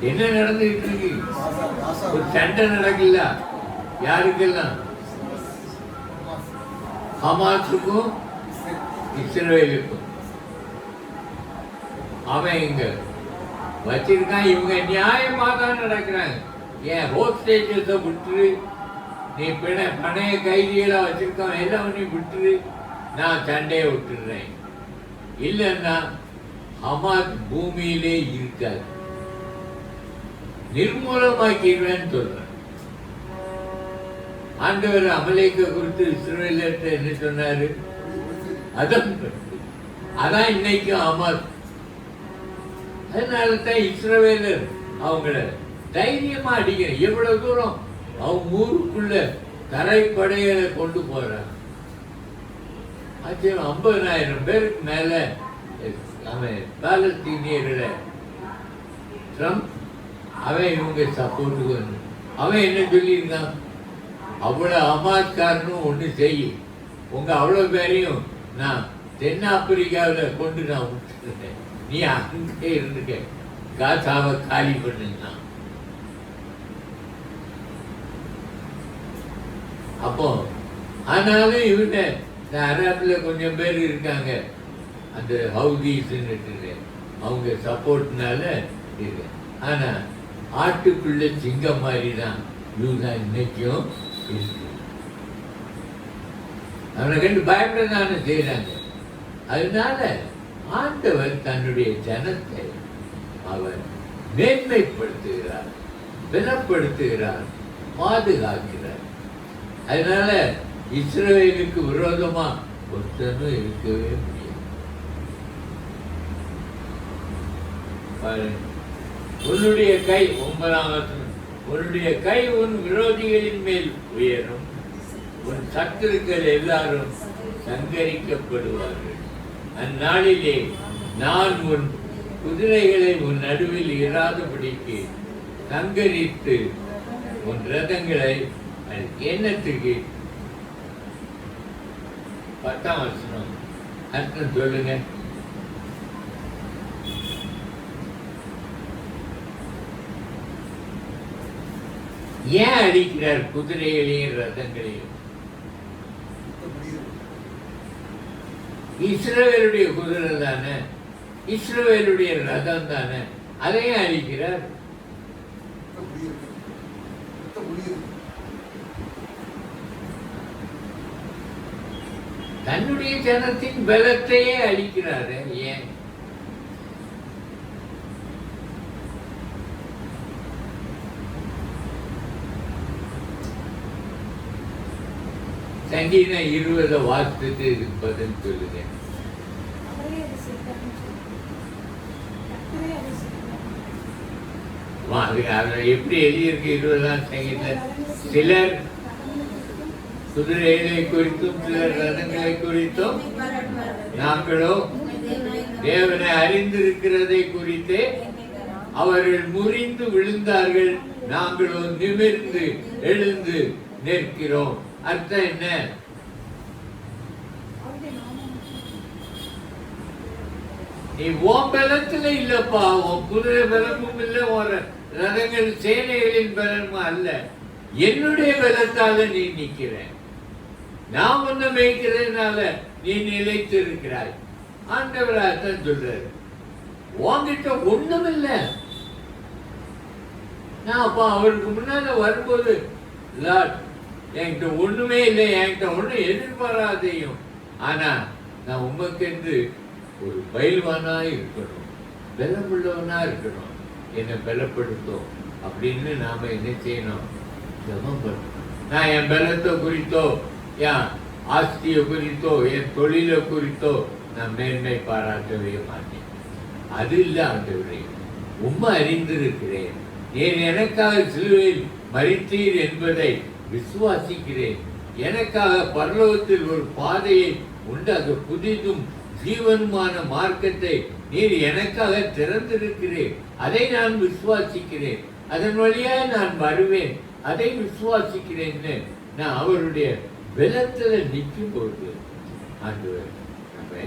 என்ன நடந்துகிட்டு இருக்கு? ஒரு சண்டை நடக்கல. யாருக்கெல்லாம்? ஹமாஸுக்கும் இஸ்ரவேலுக்கும். அவன் இங்க வச்சிருக்கான். இவங்க நியாயமா தான் நடக்கிறாங்க. ஏன் ஹோஸ்டேஜஸை விட்டுரு, நீ பணைய கைதிகளா வச்சிருக்கான், எல்லாம் நீ விட்டுரு, நான் சண்டையை விட்டுடுறேன். இல்லைன்னா ஹமாஸ் பூமியிலே இருக்காது, நிர்மூலமாக்கிடுவேன்னு சொல்றேன். ஆண்டவர் அமலேக்க குறித்து இஸ்ரவேலர்ட்ட என்ன சொன்னாரு? அதான் இன்னைக்கும் ஹமாஸ். அதனால தான் இஸ்ரவேலர் அவங்கள தைரியமா அடிக்கணும். எவ்வளவு தூரம் அவங்க ஊருக்குள்ள தரைப்படைகளை கொண்டு போறாங்க. 50,000 பேருக்கு மேல அவன் பாலஸ்தீனியர்களை ட்ரம்ப் அவன் இவங்க சப்போர்ட்டுக்கு வந்து அவன் என்ன சொல்லியிருந்தான்? அவ்வளவு ஹமாஸ்காரனும் ஒண்ணு செய்யும், உங்க அவ்வளவு பேரையும் நான் தென்னாப்பிரிக்காவில் கொண்டு நான் விட்டுருக்கேன், நீ அங்கே இருந்துக்க, காசாவை காலி பண்ணுங்க. அப்போ ஆனாலும் இவங்க இந்த அரேபில கொஞ்சம் பேர் இருக்காங்க, அந்த ஹவுதீஸ்ன்னு அவங்க சப்போர்ட்னால இருக்கு. ஆனா ஆட்டுக்குள்ள சிங்கம் மாதிரி தான் யூதா இன்னைக்கும் இருக்கு. அவனை கண்டு பயப்பட தானே செய்யறாங்க. அதனால ஆண்டவர் தன்னுடைய ஜனத்தை அவர் மேன்மைப்படுத்துகிறார், பலப்படுத்துகிறார், பாதுகாக்கிறார். அதனால இஸ்ரவேலுக்கு விரோதமா ஒருத்தனும் இருக்கவே முடியாது. உன்னுடைய கை 9 உன்னுடைய கை உன் விரோதிகளின் மேல் உயரும், உன் சத்துருக்கள் எல்லாரும் சங்கரிக்கப்படுவார்கள். அந்நாளிலே நான் உன் குதிரைகளை உன் நடுவில் இராதபடிக்கு சங்கரித்து உன் ரதங்களை எண்ணத்துக்கு 10ஆம் வசனம் அர்த்தம் சொல்லுங்க. ஏன் அடிக்கிறார் குதிரைகளையும் ரதங்களையும்? இஸ்ரவேலுடைய குதிரை தானே, இஸ்ரவேலுடைய ரதம் தானே, அதையும் அழிக்கிறார். தன்னுடைய ஜனத்தின் பலத்தையே அழிக்கிறாரு. ஏன்? சங்கீதம் 20 வாசித்துட்டு இதுக்கு பதில் சொல்லுங்க. எப்படி எழுதியிருக்கு 20ஆம் சங்கீதம்? சிலர் குதிரைகளை குறித்தும் சிலர் ரதங்களை குறித்தும் நாங்களோ தேவனை அறிந்திருக்கிறதை குறித்தே அவர்கள் முறிந்து விழுந்தார்கள், நாங்களோ நிமிர்ந்து எழுந்து நிற்கிறோம். அர்த்தம் என்ன? நீ உன் பலத்துல இல்லப்பா, உன் குதிரை பலமும் இல்லை, ஒரு ரதங்கள் சேனைகளின் பலமும் அல்ல, என்னுடைய பலத்தால நீ நிற்கிற, நான் உன்னை மேய்க்கிறதுனால நீ நிலைத்து இருக்கிறாய். ஆண்டவர் அர்த்தம் சொல்றாரு. உன்கிட்ட ஒண்ணும் இல்லை. நான் அப்பா அவருக்கு முன்னால வரும்போது என்கிட்ட ஒண்ணுமே இல்லை, என்கிட்ட ஒண்ணும் எதிர்பாராதையும், ஆனா நான் உமக்கென்று ஒரு பயில்வானா இருக்கணும், பலமுள்ளவனா இருக்கணும், என்னை பலப்படுத்தும் அப்படின்னு நாம என்ன செய்யணும்? ஜெபம் பண்ணணும். நான் என் பலத்தை குறித்தோ, என் ஆஸ்தியை குறித்தோ, என் தொழிலை குறித்தோ நான் மேன்மை பாராட்டவே மாட்டேன். அது இல்லை ஆண்டவரே, உம்மை அறிந்திருக்கிறேன், நீர் எனக்காக சிலுவையில் மரித்தீர் என்பதை விசுவாசிக்கிறேன். எனக்காக பரலோகத்தில் ஒரு பாதையை உண்டு, அது புதிதும் ஜீவனுமான மார்க்கத்தை நீர் எனக்காக திறந்திருக்கிறேன், அதை நான் விசுவாசிக்கிறேன், அதன் வழியாக நான் வருவேன், அதை விசுவாசிக்கிறேன்னு நான் அவருடைய பலத்துல நிற்கும் போது ஆண்டவர் நம்மை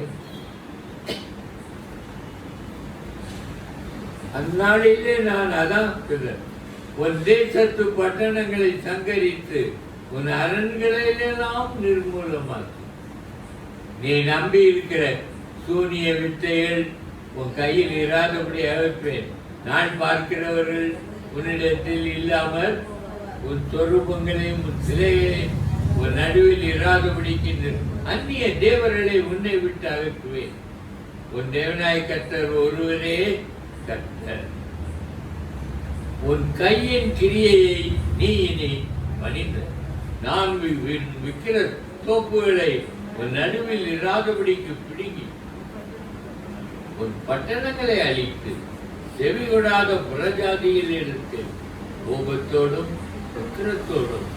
அந்நாளிலே நான் அதான் சொல்றேன், உன் தேசத்து பட்டணங்களை சங்கரித்து உன் அரண்களெல்லாம் நிர்மூலமாக்கி நீ நம்பி இருக்கிற சூனிய வித்தைகள் உன் கையில் இராதபடி அழைப்பேன். நான் பார்க்கிறவர்கள் உன்னிடத்தில் இல்லாமல் உன் சொரூபங்களையும் உன் சிலைகளையும் உன் நடுவில் இராதபடிக்கு அந்நிய தேவர்களை உன்னை விட்டு அகற்றுவேன். உன் தேவனாய் கர்த்தர் ஒருவரே கர்த்தர். உன் கையின் கிரியையை நீ இனி பணிந்த. நான் விற்கிற தோப்புகளை உன் நடுவில் இராதபடிக்கு பிடுங்கி உன் பட்டணங்களை அழித்து செவி கொடாத புறஜாதியில் எடுத்து கோபத்தோடும் உக்கிரத்தோடும்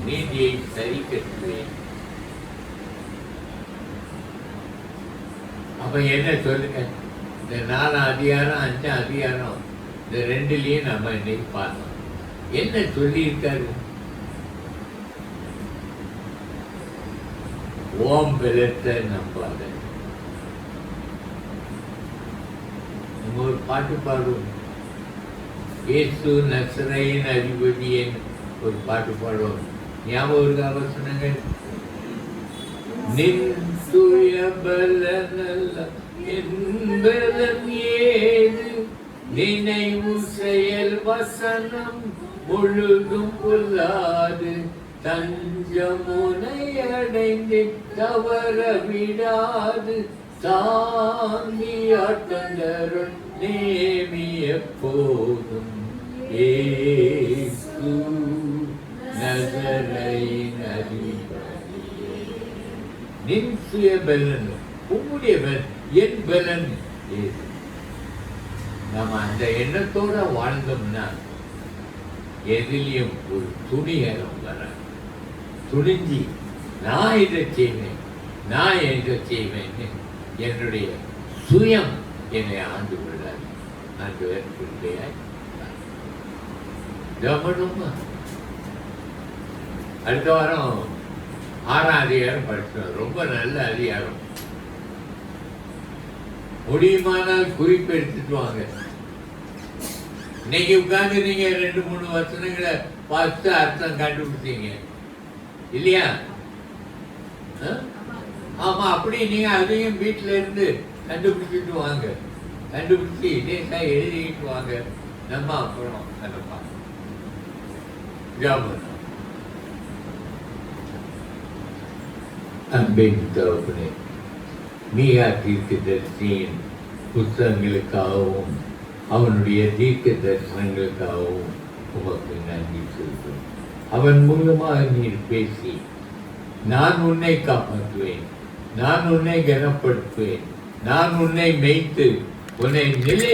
நீதியை சரி கட்டுவேன். அப்ப என்ன சொல்லுங்க? இந்த 4 அதிகாரம் 5 அதிகாரம் இந்த 2லயும் நம்ம இன்னைக்கு பார்த்தோம். என்ன சொல்லி இருக்காரு? ஓம் பலத்தை நம்பாத. நம்ம ஒரு பாட்டு பாடுவோம், இயேசு நசரேயன் அதிபதியின் ஒரு பாட்டு பாடுவோம். ஞாபகம் இருக்கா வசனங்கள்? நின் சுய பலனல்ல என்பதன் ஏது, நினைவு செயல் வசனம் முழுதும் கொள்ளாது, தஞ்சமுனை அடைந்து தவற விடாது, தாங்கியாட்டந்தருள் நேமி எப்போதும் இயேசு நசரேயன் அதிபதியே. நின் சுய பலன் உம்முடைய பலன் என் பலன் இயேசு. நம்ம அந்த எண்ணத்தோட வாழ்ந்தோம்னா எதிலையும் ஒரு துணிகரம் வர துணிஞ்சி நான் இதை செய்வேன், நான் இதை செய்வேன்னு என்னுடைய சுயம் என்னை ஆண்டு கொள்ளாது. ஆண்டு வருடைய கவனமா அடுத்த வாரம் 6ஆம் அதிகாரம் படிச்சோம். ரொம்ப நல்ல அதிகாரம். முடியுமானால் குறிப்பு எடுத்துட்டு வாங்க. இன்னைக்கு உட்கார்ந்து நீங்க 2-3 வசனங்களை பார்த்து அர்த்தம் கண்டுபிடிச்சீங்க இல்லையா? ஆமா, அப்படி நீங்க அதையும் வீட்டுல இருந்து கண்டுபிடிச்சிட்டு வாங்க. கண்டுபிடிச்சி இதேசா எழுதிக்கிட்டு வாங்க. நம்ம அப்புறம் அதை பார்க்கணும். அன்பின் தகப்பனே, மீகா தீர்க்கதரிசியின் புத்தகங்களுக்காகவும் அவனுடைய தீர்க்க தரிசனங்களுக்காகவும் உமக்கு நன்றி சொல்கிறோம். அவன் மூலமாக நீர் பேசி, நான் உன்னை காப்பாற்றுவேன், நான் உன்னை கனப்படுத்துவேன், நான் உன்னை மேய்த்து உன்னை நிலை